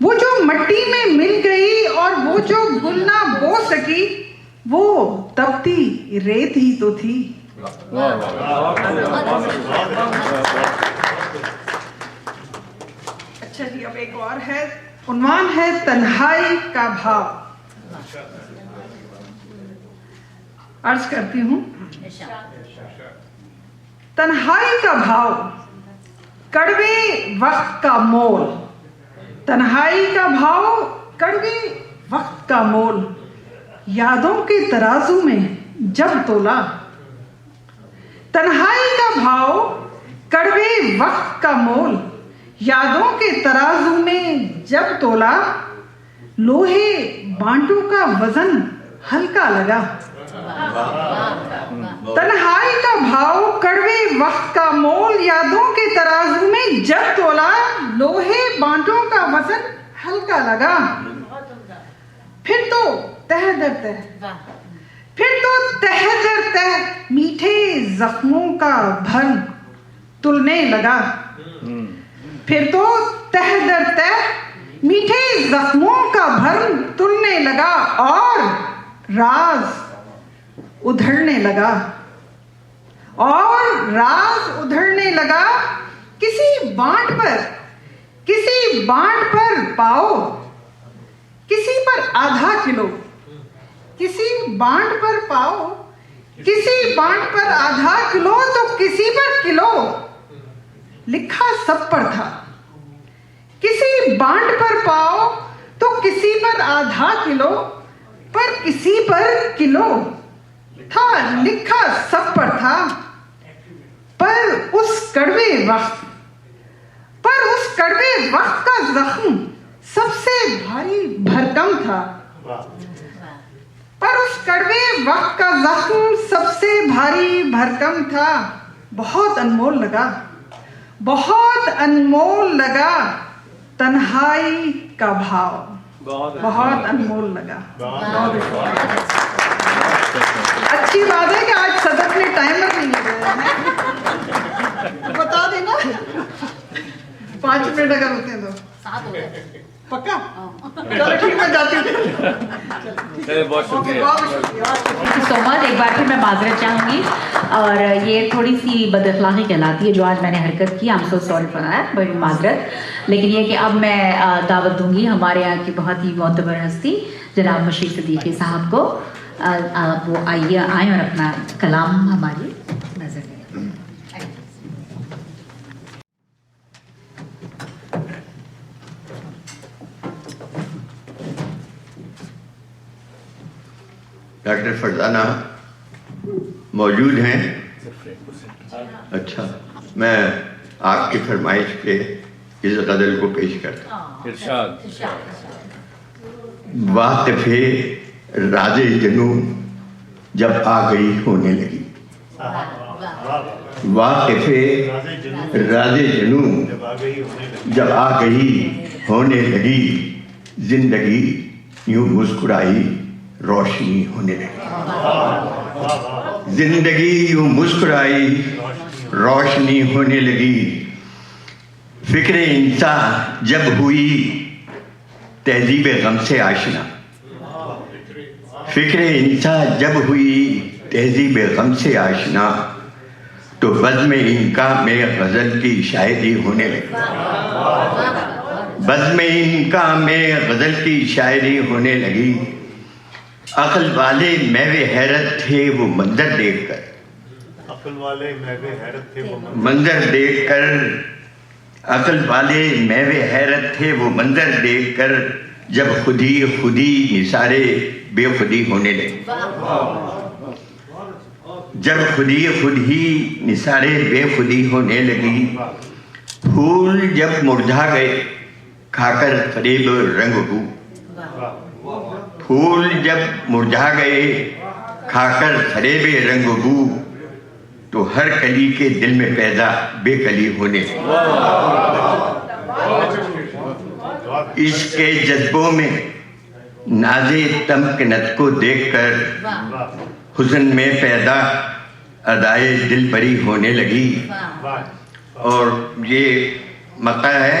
Speaker 6: وہ جو مٹی میں مل گئی اور وہ جو گل نہ بو سکی، وہ تپتی ریت ہی تو تھی۔ اچھا جی، اب ایک اور ہے، عنوان ہے تنہائی کا بھاؤ۔ عرض کرتی ہوں، تنہائی کا بھاؤ، کڑوے وقت کا مول، تنہائی کا بھاؤ، کڑوے وقت کا مول، یادوں کے ترازو میں جب تولا، تنہائی کا بھاؤ، کڑوے وقت کا مول، یادوں کے ترازو میں جب تولا، لوہے بانٹوں کا وزن ہلکا لگا۔ تنہائی کا بھاؤ، کڑوے وقت کا مول، یادوں کے ترازو میں جب تولا، لوہے بانٹوں کا وزن ہلکا لگا۔ پھر تو تہ در تہ، پھر تو تہ در تہ میٹھے زخموں کا بھرم تلنے لگا، پھر تو تہ در تہ میٹھے زخموں کا بھرم تلنے لگا، اور راز ادھڑنے لگا، اور راز ادھڑنے لگا۔ کسی بانٹ پر پاؤ، کسی پر آدھا کلو، کسی بانٹ پر پاؤ، کسی بانٹ پر آدھا کلو، تو کسی پر کلو، لکھا سب پر تھا۔ کسی بانٹ پر پاؤ تو کسی پر آدھا کلو، پر کسی پر کلو تھا، لکھا سب پر تھا۔ پر اس کڑوے وقت کا زخم سب سے بھاری بھرکم تھا، پر اس کڑوے وقت کا زخم سب سے بھاری بھرکم تھا۔ بہت انمول لگا، بہت انمول لگا تنہائی کا بھاؤ، بہت انمول لگا۔ اچھی بات ہے کہ آج صدر نے ٹائمر نہیں لگایا ہے، بتا دینا 5 منٹ اگر ہوتے ہیں تو پکا۔ چلو ٹھیک ہے، جاتی ہوں۔
Speaker 7: بہت شکریہ۔
Speaker 2: سو مچ۔ ایک بار پھر میں معذرت چاہوں گی، اور یہ تھوڑی سی بد اخلاقی کہلاتی ہے جو آج میں نے حرکت کی، I'm so sorry for that، بڑی معذرت۔ لیکن یہ کہ اب میں دعوت دوں گی ہمارے یہاں کی بہت ہی معتبر ہستی جناب مشیر صدیقی صاحب کو، وہ آئیں اور اپنا کلام ہماری نظر دیں۔
Speaker 8: ڈاکٹر فرزانہ موجود ہیں؟ اچھا، میں آپ کی فرمائش پہ اس غزل کو پیش کرتا ہوں۔
Speaker 7: ارشاد۔
Speaker 8: واقف راز جنوں جب آ گئی ہونے لگی، واقف راز جنوں جب آ گئی ہونے لگی، زندگی یوں مسکرائی روشنی ہونے لگی، زندگی یوں مسکرائی روشنی ہونے لگی۔ فکر انسان جب ہوئی تہذیب غم سے آشنا، فکر انسان جب ہوئی تہذیب غم سے آشنا، تو بزم انکا میں غزل کی شاعری ہونے لگی، بزم انکا میں غزل کی شاعری ہونے لگی۔ عقل والے میوے حیرت تھے وہ منظر دیکھ کر،
Speaker 3: عقل والے میوے حیرت تھے وہ
Speaker 8: منظر دیکھ کر، عقل والے میوے حیرت تھے وہ منظر دیکھ کر، جب خودی نثارے بے خودی ہونے لگی، جب خودی نثارے بے خودی ہونے لگی۔ پھول جب مرجھا گئے کھا کر فریب رنگ ہو، پھول جب مرجھا گئے کھا کر فریب رنگ بو، تو ہر کلی کے دل میں پیدا بے کلی ہونے لگی۔ اس کے جذبوں میں نازے تمکنت کو دیکھ کر، حزن میں پیدا ادائے دل بری ہونے لگی۔ اور یہ مقطع ہے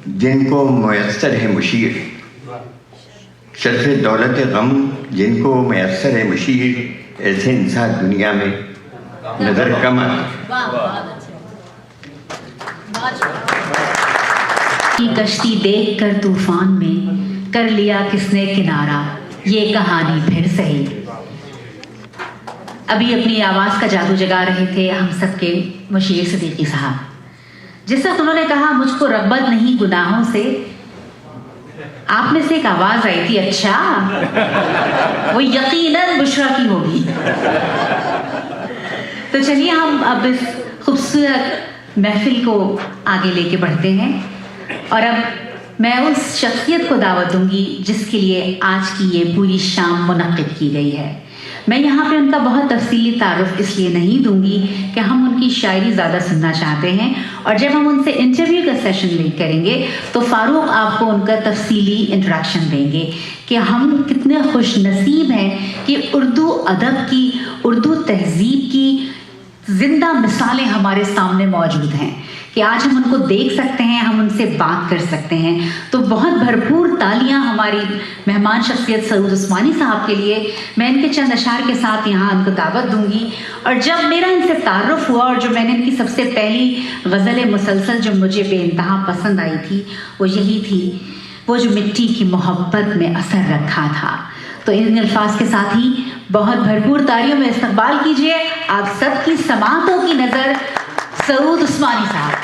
Speaker 8: جن کو میسر ہے مشیر، شرف دولت غم جن کو میسر ہے مشیر، ایسے انسان دنیا میں نظر کم آتے۔
Speaker 2: کی کشتی دیکھ کر طوفان میں کر لیا کس نے کنارہ، یہ کہانی پھر سہی۔ ابھی اپنی آواز کا جادو جگا رہے تھے ہم سب کے مشیر صدیقی صاحب، جس وقت انہوں نے کہا مجھ کو رغبت نہیں گناہوں سے، آپ میں سے ایک آواز آئی تھی اچھا وہ یقیناً بشرا کی ہوگی۔ تو چلیے ہم اب اس خوبصورت محفل کو آگے لے کے بڑھتے ہیں، اور اب میں اس شخصیت کو دعوت دوں گی جس کے لیے آج کی یہ پوری شام منعقد کی گئی ہے۔ میں یہاں پہ ان کا بہت تفصیلی تعارف اس لیے نہیں دوں گی کہ ہم ان کی شاعری زیادہ سننا چاہتے ہیں، اور جب ہم ان سے انٹرویو کا سیشن لے کریں گے تو فاروق آپ کو ان کا تفصیلی انٹریکشن دیں گے کہ ہم کتنے خوش نصیب ہیں کہ اردو ادب کی، اردو تہذیب کی زندہ مثالیں ہمارے سامنے موجود ہیں، کہ آج ہم ان کو دیکھ سکتے ہیں، ہم ان سے بات کر سکتے ہیں۔ تو بہت بھرپور تالیاں ہماری مہمان شخصیت سعود عثمانی صاحب کے لیے۔ میں ان کے چند اشعار کے ساتھ یہاں ان کو دعوت دوں گی، اور جب میرا ان سے تعارف ہوا اور جو میں نے ان کی سب سے پہلی غزل مسلسل جو مجھے بے انتہا پسند آئی تھی وہ یہی تھی، وہ جو مٹی کی محبت میں اثر رکھا تھا۔ تو ان الفاظ کے ساتھ ہی بہت بھرپور تالیوں میں استقبال کیجیے آپ سب کی سماعتوں کی نظر سعود عثمانی صاحب۔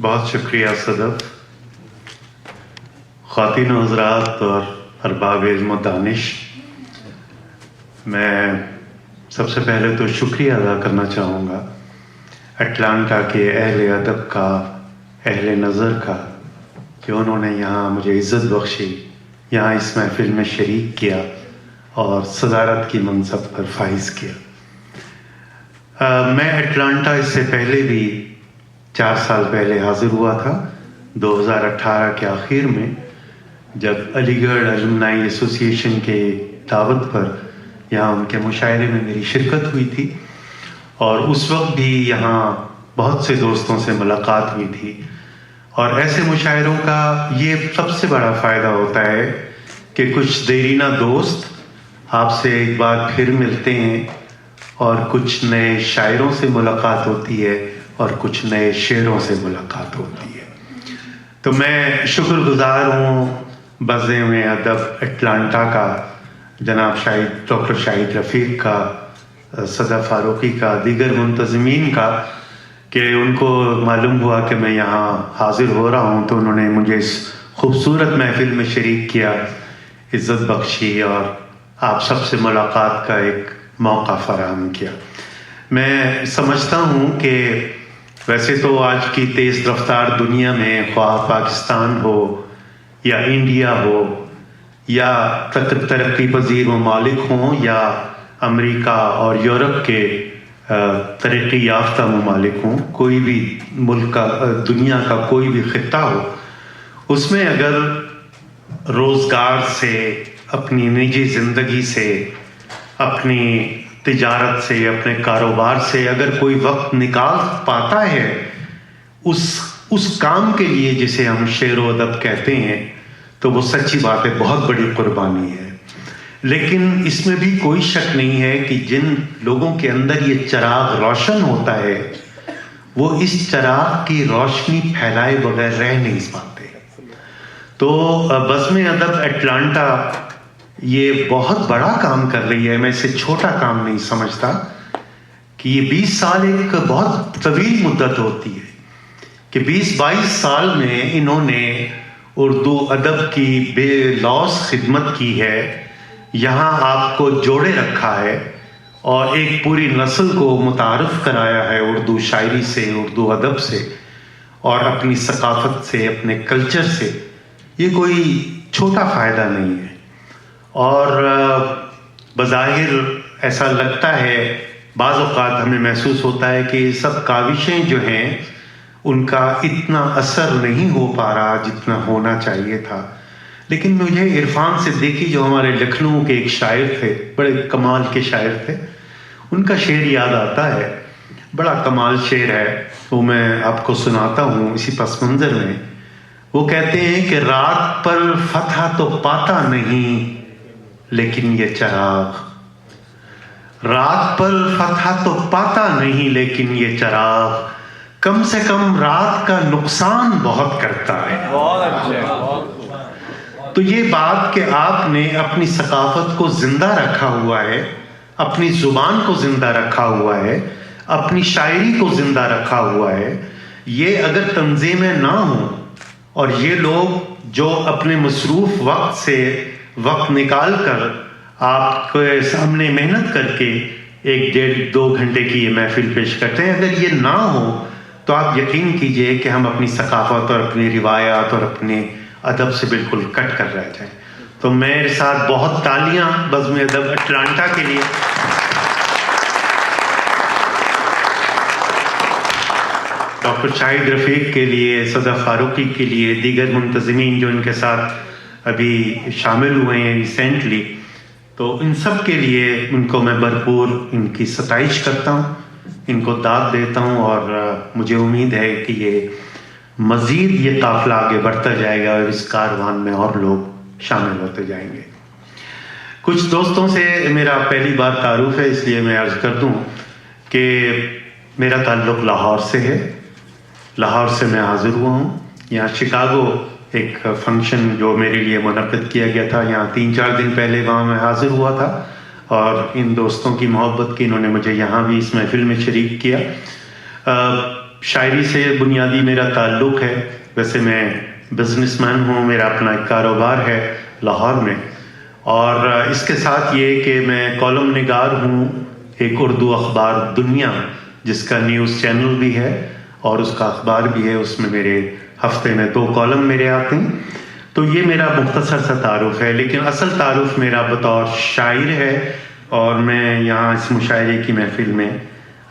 Speaker 7: بہت شکریہ صدف۔ خواتین و حضرات اور ارباب علم و دانش، میں سب سے پہلے تو شکریہ ادا کرنا چاہوں گا اٹلانٹا کے اہل ادب کا، اہل نظر کا، کہ انہوں نے یہاں مجھے عزت بخشی، یہاں اس محفل میں شریک کیا اور صدارت کی منصب پر فائز کیا۔ میں اٹلانٹا اس سے پہلے بھی 4 سال پہلے حاضر ہوا تھا، 2018 کے آخر میں، جب علی گڑھ الومنائی ایسوسی ایشن کے دعوت پر یہاں ان کے مشاعرے میں میری شرکت ہوئی تھی، اور اس وقت بھی یہاں بہت سے دوستوں سے ملاقات ہوئی تھی۔ اور ایسے مشاعروں کا یہ سب سے بڑا فائدہ ہوتا ہے کہ کچھ دیرینہ دوست آپ سے ایک بار پھر ملتے ہیں، اور کچھ نئے شاعروں سے ملاقات ہوتی ہے اور کچھ نئے شعروں سے ملاقات ہوتی ہے۔ تو میں شکر گزار ہوں بزم ادب اٹلانٹا کا، جناب ڈاکٹر شاہد رفیق کا، صدف فاروقی کا، دیگر منتظمین کا، کہ ان کو معلوم ہوا کہ میں یہاں حاضر ہو رہا ہوں تو انہوں نے مجھے اس خوبصورت محفل میں شریک کیا، عزت بخشی اور آپ سب سے ملاقات کا ایک موقع فراہم کیا۔ میں سمجھتا ہوں کہ ویسے تو آج کی تیز رفتار دنیا میں، خواہ پاکستان ہو یا انڈیا ہو یا ترقی پذیر ممالک ہوں یا امریکہ اور یورپ کے ترقی یافتہ ممالک ہوں، کوئی بھی ملک کا، دنیا کا کوئی بھی خطہ ہو، اس میں اگر روزگار سے، اپنی نجی زندگی سے، اپنی تجارت سے، اپنے کاروبار سے اگر کوئی وقت نکال پاتا ہے اس کام کے لیے جسے ہم شعر و ادب کہتے ہیں، تو وہ سچی بات ہے، بہت بڑی قربانی ہے۔ لیکن اس میں بھی کوئی شک نہیں ہے کہ جن لوگوں کے اندر یہ چراغ روشن ہوتا ہے وہ اس چراغ کی روشنی پھیلائے بغیر رہ نہیں پاتے۔ تو بزم ادب اٹلانٹا یہ بہت بڑا کام کر رہی ہے، میں اسے چھوٹا کام نہیں سمجھتا، کہ یہ 20 سال ایک بہت طویل مدت ہوتی ہے، کہ 20-22 سال میں انہوں نے اردو ادب کی بے لوث خدمت کی ہے، یہاں آپ کو جوڑے رکھا ہے اور ایک پوری نسل کو متعارف کرایا ہے اردو شاعری سے، اردو ادب سے اور اپنی ثقافت سے، اپنے کلچر سے۔ یہ کوئی چھوٹا فائدہ نہیں ہے، اور بظاہر ایسا لگتا ہے، بعض اوقات ہمیں محسوس ہوتا ہے کہ یہ سب کاوشیں جو ہیں ان کا اتنا اثر نہیں ہو پا رہا جتنا ہونا چاہیے تھا۔ لیکن مجھے عرفان صدیقی جو ہمارے لکھنؤ کے ایک شاعر تھے، بڑے کمال کے شاعر تھے، ان کا شعر یاد آتا ہے، بڑا کمال شعر ہے، وہ میں آپ کو سناتا ہوں اسی پس منظر میں۔ وہ کہتے ہیں کہ رات پر فتح تو پاتا نہیں لیکن یہ چراغ، رات پر فتح تو پاتا نہیں لیکن یہ چراغ کم سے کم رات کا نقصان بہت کرتا ہے۔ تو یہ بات کہ آپ نے اپنی ثقافت کو زندہ رکھا ہوا ہے، اپنی زبان کو زندہ رکھا ہوا ہے، اپنی شاعری کو زندہ رکھا ہوا ہے، یہ اگر تنظیمیں نہ ہوں اور یہ لوگ جو اپنے مصروف وقت سے وقت نکال کر آپ کے سامنے محنت کر کے 1-1.5-2 گھنٹے کی یہ محفل پیش کرتے ہیں، اگر یہ نہ ہو تو آپ یقین کیجئے کہ ہم اپنی ثقافت اور اپنی روایات اور اپنے ادب سے بالکل کٹ کر رہ جائیں۔ تو میرے ساتھ بہت تالیاں بزم ادب اٹلانٹا کے لیے۔ ڈاکٹر شاہد رفیق کے لیے، صدف فاروقی کے لیے، دیگر منتظمین جو ان کے ساتھ ابھی شامل ہوئے ہیں ریسنٹلی، تو ان سب کے لیے ان کو میں بھرپور ان کی ستائش کرتا ہوں، ان کو داد دیتا ہوں، اور مجھے امید ہے کہ یہ مزید یہ قافلہ آگے بڑھتا جائے گا اور اس کاروان میں اور لوگ شامل ہوتے جائیں گے۔ کچھ دوستوں سے میرا پہلی بار تعارف ہے، اس لیے میں عرض کر دوں کہ میرا تعلق لاہور سے ہے، لاہور سے میں حاضر ہوا ہوں۔ یہاں شکاگو ایک فنکشن جو میرے لیے منعقد کیا گیا تھا، یہاں 3-4 دن پہلے وہاں میں حاضر ہوا تھا، اور ان دوستوں کی محبت کی انہوں نے مجھے یہاں بھی اس محفل میں شریک کیا۔ شاعری سے بنیادی میرا تعلق ہے، ویسے میں بزنس مین ہوں، میرا اپنا ایک کاروبار ہے لاہور میں، اور اس کے ساتھ یہ کہ میں کالم نگار ہوں ایک اردو اخبار دنیا، جس کا نیوز چینل بھی ہے اور اس کا اخبار بھی ہے، اس میں میرے ہفتے میں 2 کالم میرے آتے ہیں۔ تو یہ میرا مختصر سا تعارف ہے، لیکن اصل تعارف میرا بطور شاعر ہے، اور میں یہاں اس مشاعرے کی محفل میں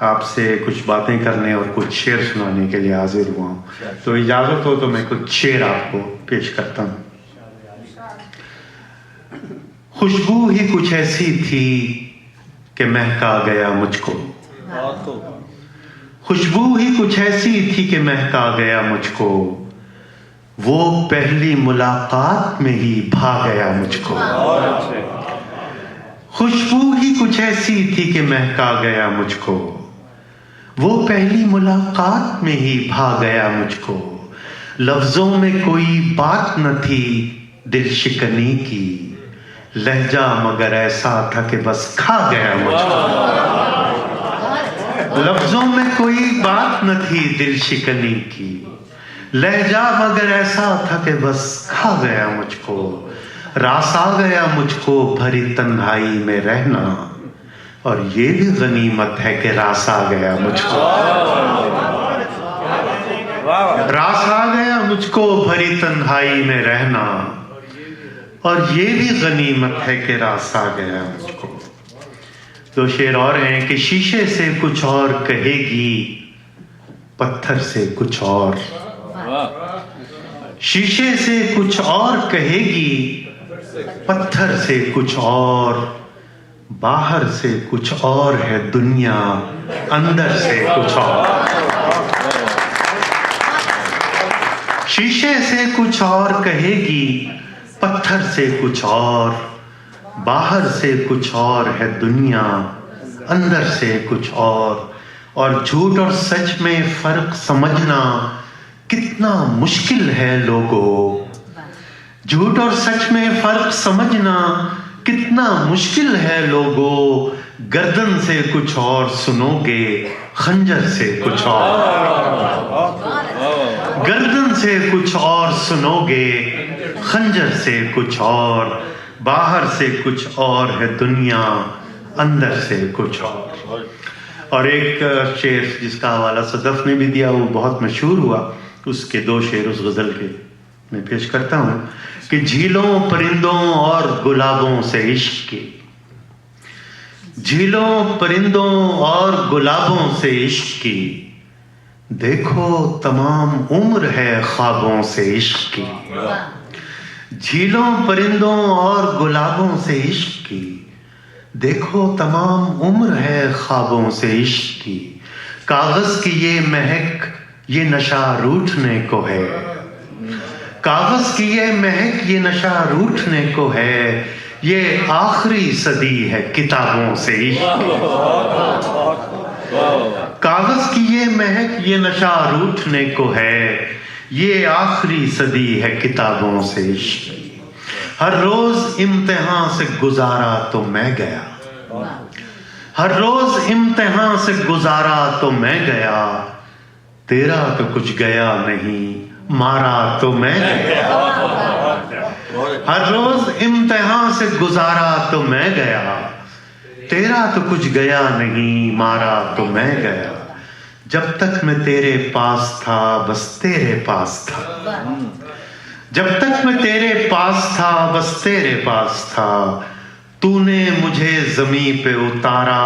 Speaker 7: آپ سے کچھ باتیں کرنے اور کچھ شعر سنانے کے لیے حاضر ہوا ہوں۔ تو اجازت ہو تو میں کچھ شعر آپ کو پیش کرتا ہوں۔ خوشبو ہی کچھ ایسی تھی کہ مہکا گیا مجھ کو، خوشبو ہی کچھ ایسی تھی کہ مہکا گیا مجھ کو، وہ پہلی ملاقات میں ہی بھا گیا مجھ کو، خوشبو ہی کچھ ایسی تھی کہ مہکا گیا مجھ کو، وہ پہلی ملاقات میں ہی بھا گیا مجھ کو، لفظوں میں کوئی بات نہ تھی دل شکنی کی، لہجہ مگر ایسا تھا کہ بس کھا گیا مجھ کو، لفظوں میں کوئی بات نہ تھی دل شکنی کی، لہجہ مگر ایسا تھا کہ بس کھا گیا مجھ کو، راس آ گیا مجھ کو بھری تنہائی میں رہنا، اور یہ بھی غنیمت ہے کہ راس آ گیا مجھ کو، راس آ گیا مجھ کو بھری تنہائی میں رہنا، اور یہ بھی غنیمت ہے کہ راس آ گیا مجھ کو۔ 2 شعر اور ہیں کہ شیشے سے کچھ اور کہے گی پتھر سے کچھ اور، شیشے سے کچھ اور کہے گی پتھر سے کچھ اور، باہر سے کچھ اور ہے دنیا اندر سے کچھ اور، شیشے سے کچھ اور کہے گی پتھر سے کچھ اور، باہر سے کچھ اور ہے دنیا اندر سے کچھ اور جھوٹ اور سچ میں فرق سمجھنا کتنا مشکل ہے لوگوں، جھوٹ اور سچ میں فرق سمجھنا کتنا مشکل ہے لوگوں، گردن سے کچھ اور سنو گے خنجر سے کچھ اور، گردن سے کچھ اور سنو گے خنجر سے کچھ اور، باہر سے کچھ اور ہے دنیا اندر سے کچھ اور ایک شعر جس کا حوالہ صدف نے بھی دیا، وہ بہت مشہور ہوا، اس کے 2 شعر اس غزل کے میں پیش کرتا ہوں کہ جھیلوں پرندوں اور گلابوں سے عشق کی، جھیلوں پرندوں اور گلابوں سے عشق کی، دیکھو تمام عمر ہے خوابوں سے عشق کی، جھیلوں پرندوں اور گلابوں سے عشق کی، دیکھو تمام عمر ہے خوابوں سے عشق کی، کاغذ کی یہ مہک یہ نشہ روٹھنے کو ہے، کاغذ کی یہ مہک یہ نشہ روٹھنے کو ہے، یہ آخری صدی ہے کتابوں سے عشق کی، کاغذ کی یہ مہک یہ نشہ روٹھنے کو ہے، یہ آخری صدی ہے کتابوں سے عشق کی، ہر روز امتحان سے گزارا تو میں گیا، ہر روز امتحان سے گزارا تو میں گیا، تیرا تو کچھ گیا نہیں مارا تو میں گیا، ہر روز امتحان سے گزارا تو میں گیا، تیرا تو کچھ گیا نہیں مارا تو میں گیا، جب تک میں تیرے پاس تھا بس تیرے پاس تھا، جب تک میں تیرے پاس تھا بس تیرے پاس تھا، تو نے مجھے زمین پہ اتارا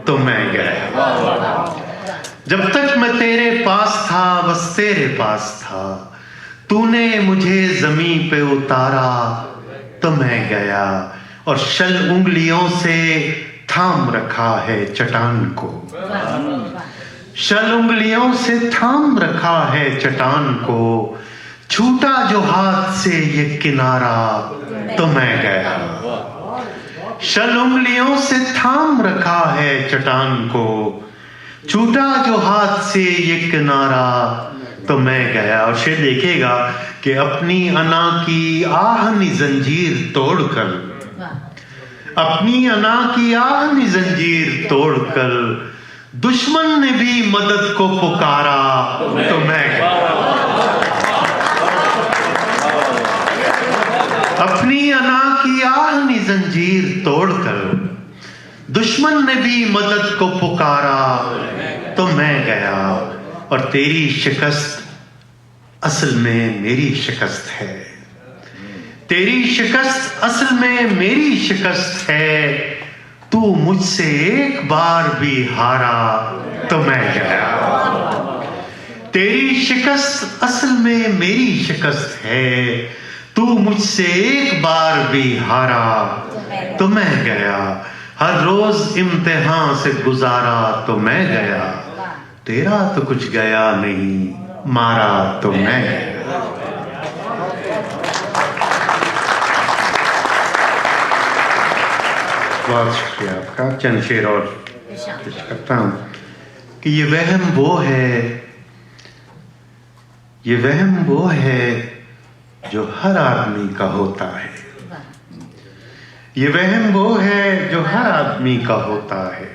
Speaker 7: تو میں گیا، جب تک میں تیرے پاس تھا بس تیرے پاس تھا، تو نے مجھے زمین پہ اتارا تو میں گیا، اور شل انگلیوں سے تھام رکھا ہے چٹان کو، شل انگلیوں سے تھام رکھا ہے چٹان کو، چھوٹا جو ہاتھ سے یہ کنارہ تو میں گیا، شل انگلیوں سے تھام رکھا ہے چٹان کو، چھوٹا جو ہاتھ سے یہ کنارہ تو میں گیا۔ اور شعر دیکھے گا کہ اپنی انا کی آہنی زنجیر توڑ کر، اپنی انا کی آہنی زنجیر توڑ کر، دشمن نے بھی مدد کو پکارا تو میں گیا، اپنی انا کی آہنی زنجیر توڑ کر، دشمن نے بھی مدد کو پکارا تو میں گیا، اور تیری شکست اصل میں میری شکست ہے، تیری شکست اصل میں میری شکست ہے، تو مجھ سے ایک بار بھی ہارا تو میں گیا، تیری شکست اصل میں میری شکست ہے، تو مجھ سے ایک بار بھی ہارا تو میں گیا، ہر روز امتحان سے گزارا تو میں گیا، تیرا تو کچھ گیا نہیں مارا تو میں گیا۔ بہت شکریہ آپ کا۔ چند شعر اور پیش کرتا ہوں کہ یہ وہم وہ ہے، یہ وہم وہ ہے جو ہر آدمی کا ہوتا ہے، یہ وہم وہ ہے جو ہر آدمی کا ہوتا ہے،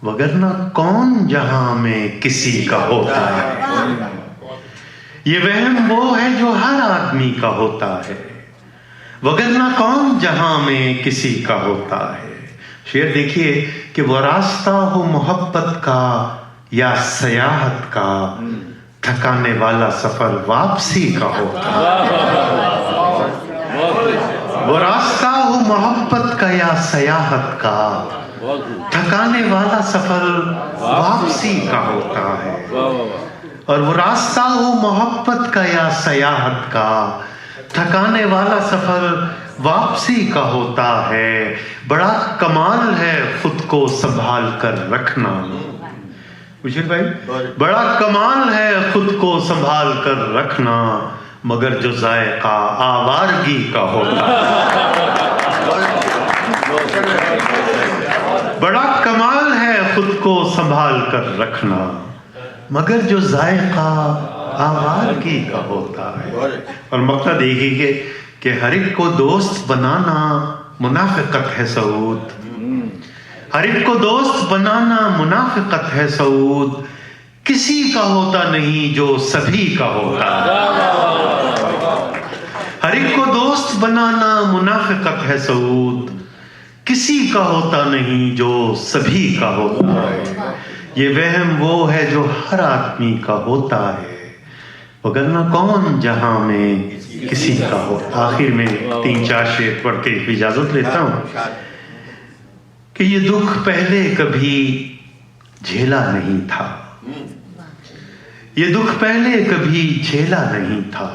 Speaker 7: وگرنہ کون جہاں میں کسی کا ہوتا ہے، یہ وہم وہ ہے جو ہر آدمی کا ہوتا ہے، وگرنہ کون جہاں میں کسی کا ہوتا ہے۔ شعر دیکھیے کہ وہ راستہ ہو محبت کا یا سیاحت کا، تھکانے والا سفر واپسی کا ہوتا ہے، وہ راستہ ہو محبت کا یا سیاحت کا، تھکانے والا سفر واپسی کا ہوتا ہے، اور وہ راستہ ہو محبت کا یا سیاحت کا، تھکانے والا سفر واپسی کا ہوتا ہے، بڑا کمال ہے خود کو سنبھال کر رکھنا، مجھے بھائی بڑا کمال ہے خود کو سنبھال کر رکھنا، مگر جو ذائقہ آوارگی کا ہوتا ہے، بڑا کمال ہے خود کو سنبھال کر رکھنا، مگر جو ذائقہ آوارگی کا ہوتا ہے۔ اور مقصد یہی ہے کہ ہر ایک کو دوست بنانا منافقت ہے سعود، ہر ایک کو دوست بنانا منافقت ہے سعود، کسی کا ہوتا نہیں جو سبھی کا ہوتا ہے، ہر ایک کو دوست بنانا منافقت ہے سعود، کسی کا ہوتا نہیں جو سبھی کا ہوتا ہے، یہ وہم وہ ہے جو ہر آدمی کا ہوتا ہے، وگرنہ کون جہاں میں کسی کا ہو۔ آخر میں 3-4 شعر پڑھ کے اجازت لیتا ہوں کہ یہ دکھ پہلے کبھی جھیلا نہیں تھا، یہ دکھ پہلے کبھی جھیلا نہیں تھا،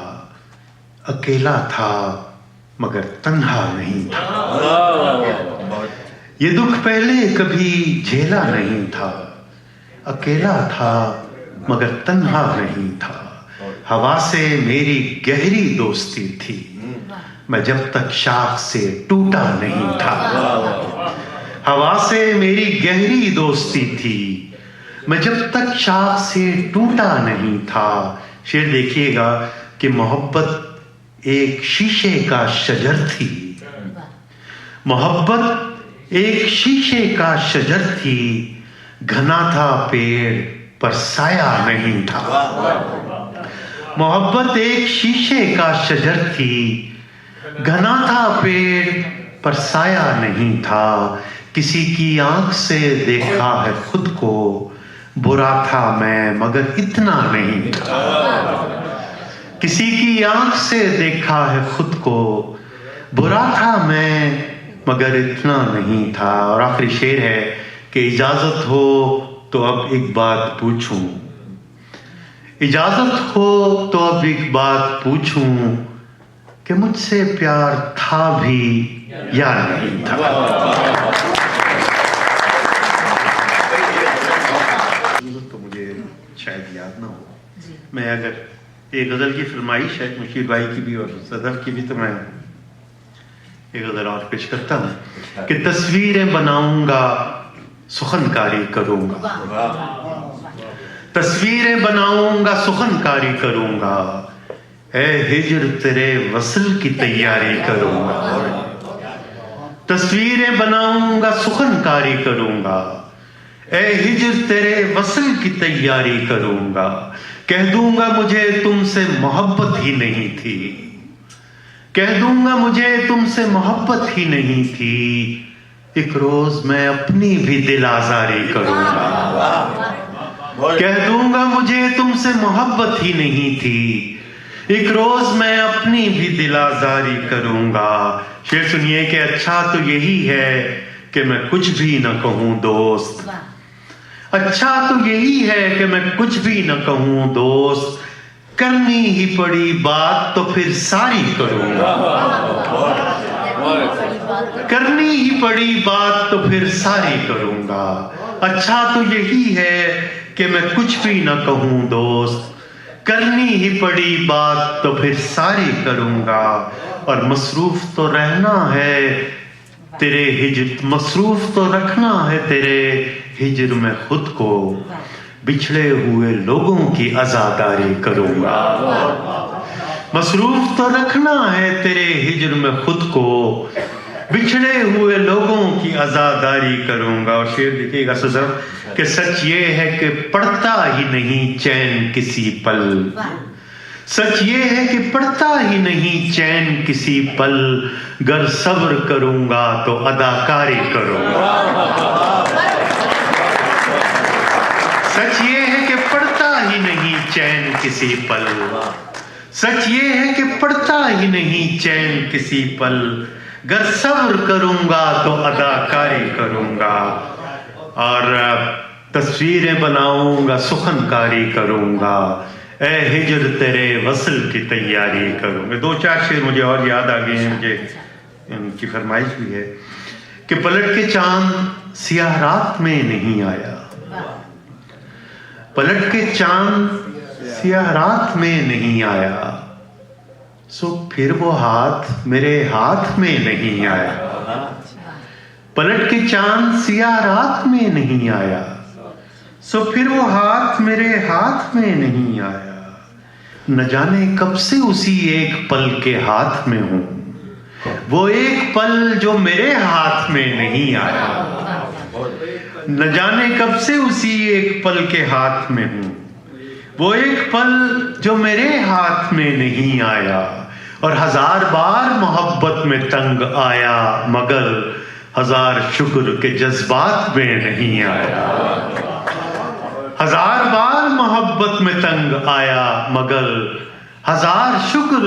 Speaker 7: اکیلا تھا مگر تنہا نہیں تھا، یہ دکھ پہلے کبھی جھیلا نہیں تھا، اکیلا تھا مگر تنہا نہیں تھا، ہوا سے میری گہری دوستی تھی، میں جب تک شاخ سے ٹوٹا نہیں تھا، ہوا سے میری گہری دوستی تھی، میں جب تک شاخ سے ٹوٹا نہیں تھا۔ شعر دیکھیے گا کہ محبت ایک شیشے کا شجر تھی، محبت ایک شیشے کا شجر تھی، گھنا تھا پیڑ پر سایہ نہیں تھا، محبت ایک شیشے کا شجر تھی، گھنا تھا پیڑ پر سایہ نہیں تھا، کسی کی آنکھ سے دیکھا ہے خود کو، برا تھا میں مگر اتنا نہیں تھا، کسی کی آنکھ سے دیکھا ہے خود کو، برا تھا میں مگر اتنا نہیں تھا۔ اور آخری شعر ہے کہ اجازت ہو تو اب ایک بات پوچھوں، اجازت ہو تو اب ایک بات پوچھوں کہ مجھ سے پیار تھا بھی یا نہیں تھا۔ تو مجھے شاید یاد نہ ہو، میں اگر ایک غزل کی فرمائش ہے مشیر بھائی کی بھی اور صدف کی بھی، تو میں ایک غزل اور پیش کرتا ہوں کہ تصویریں بناؤں گا سخن کاری کروں گا، تصویریں بناؤں گا سخن کاری کروں گا، اے ہجر تیرے وصل کی تیاری کروں گا، تصویریں بناؤں گا سخن کاری کروں گا، اے ہجر تیرے وصل کی تیاری کروں گا، کہہ دوں گا مجھے تم سے محبت ہی نہیں تھی، کہہ دوں گا مجھے تم سے محبت ہی نہیں تھی، ایک روز میں اپنی بھی دل آزاری کروں گا، کہہ دوں گا مجھے تم سے محبت ہی نہیں تھی، ایک روز میں اپنی بھی دل آزاری کروں گا۔ شعر سنیے کہ اچھا تو یہی ہے کہ میں کچھ بھی نہ کہوں دوست، اچھا تو یہی ہے کہ میں کچھ بھی نہ کہوں دوست، کرنی ہی پڑی بات تو پھر ساری کروں گا، کرنی ہی پڑی بات تو پھر ساری کروں گا، اچھا تو یہی ہے کہ میں کچھ بھی نہ کہوں دوست، کرنی ہی پڑی بات تو پھر ساری کروں گا، اور مصروف تو رہنا ہے تیرے ہجر، مصروف تو رکھنا ہے تیرے ہجر میں خود کو، بچھڑے ہوئے لوگوں کی عزاداری کروں گا، مصروف تو رکھنا ہے تیرے ہجر میں خود کو، بچھڑے ہوئے لوگوں کی عزاداری کروں گا۔ اور شعر دیکھیے گا سزر کہ سچ یہ ہے کہ پڑتا ہی نہیں چین کسی پل، سچ یہ ہے کہ پڑتا ہی نہیں چین کسی پل، گر صبر کروں گا تو اداکاری کروں گا، سچ یہ ہے کہ پڑتا ہی نہیں چین کسی پل، سچ یہ ہے کہ پڑتا ہی نہیں چین کسی پل، گر صبر کروں گا تو اداکاری کروں گا، اور تصویریں بناؤں گا سخن کاری کروں گا، اے ہجر تیرے وصل کی تیاری کروں گا۔ دو چار شعر مجھے اور یاد آ گئے ہیں، مجھے ان کی فرمائش بھی ہے کہ پلٹ کے چاند سیاہ رات میں نہیں آیا، پلٹ کے چاند سیاہ رات میں نہیں آیا، سو پھر وہ ہاتھ میرے ہاتھ میں نہیں آیا، پلٹ کے چاند سیاہ رات میں نہیں آیا، سو پھر وہ ہاتھ میرے ہاتھ میں نہیں آیا، نہ جانے کب سے اسی ایک پل کے ہاتھ میں ہوں، وہ ایک پل جو میرے ہاتھ میں نہیں آیا، نہ جانے کب سے اسی ایک پل کے ہاتھ میں ہوں، وہ ایک پل جو میرے ہاتھ میں نہیں آیا، اور ہزار بار محبت میں تنگ آیا مگر ہزار شکر کے جذبات میں نہیں آیا، ہزار بار محبت میں تنگ آیا مگر ہزار شکر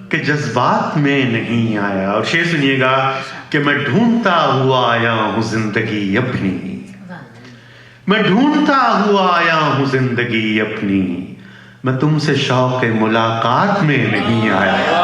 Speaker 7: کے جذبات میں نہیں آیا۔ اور شعر سنیے گا کہ میں ڈھونڈتا ہوا آیا ہوں زندگی اپنی، میں ڈھونڈتا ہوا آیا ہوں زندگی اپنی، میں تم سے شوق ملاقات میں نہیں آیا،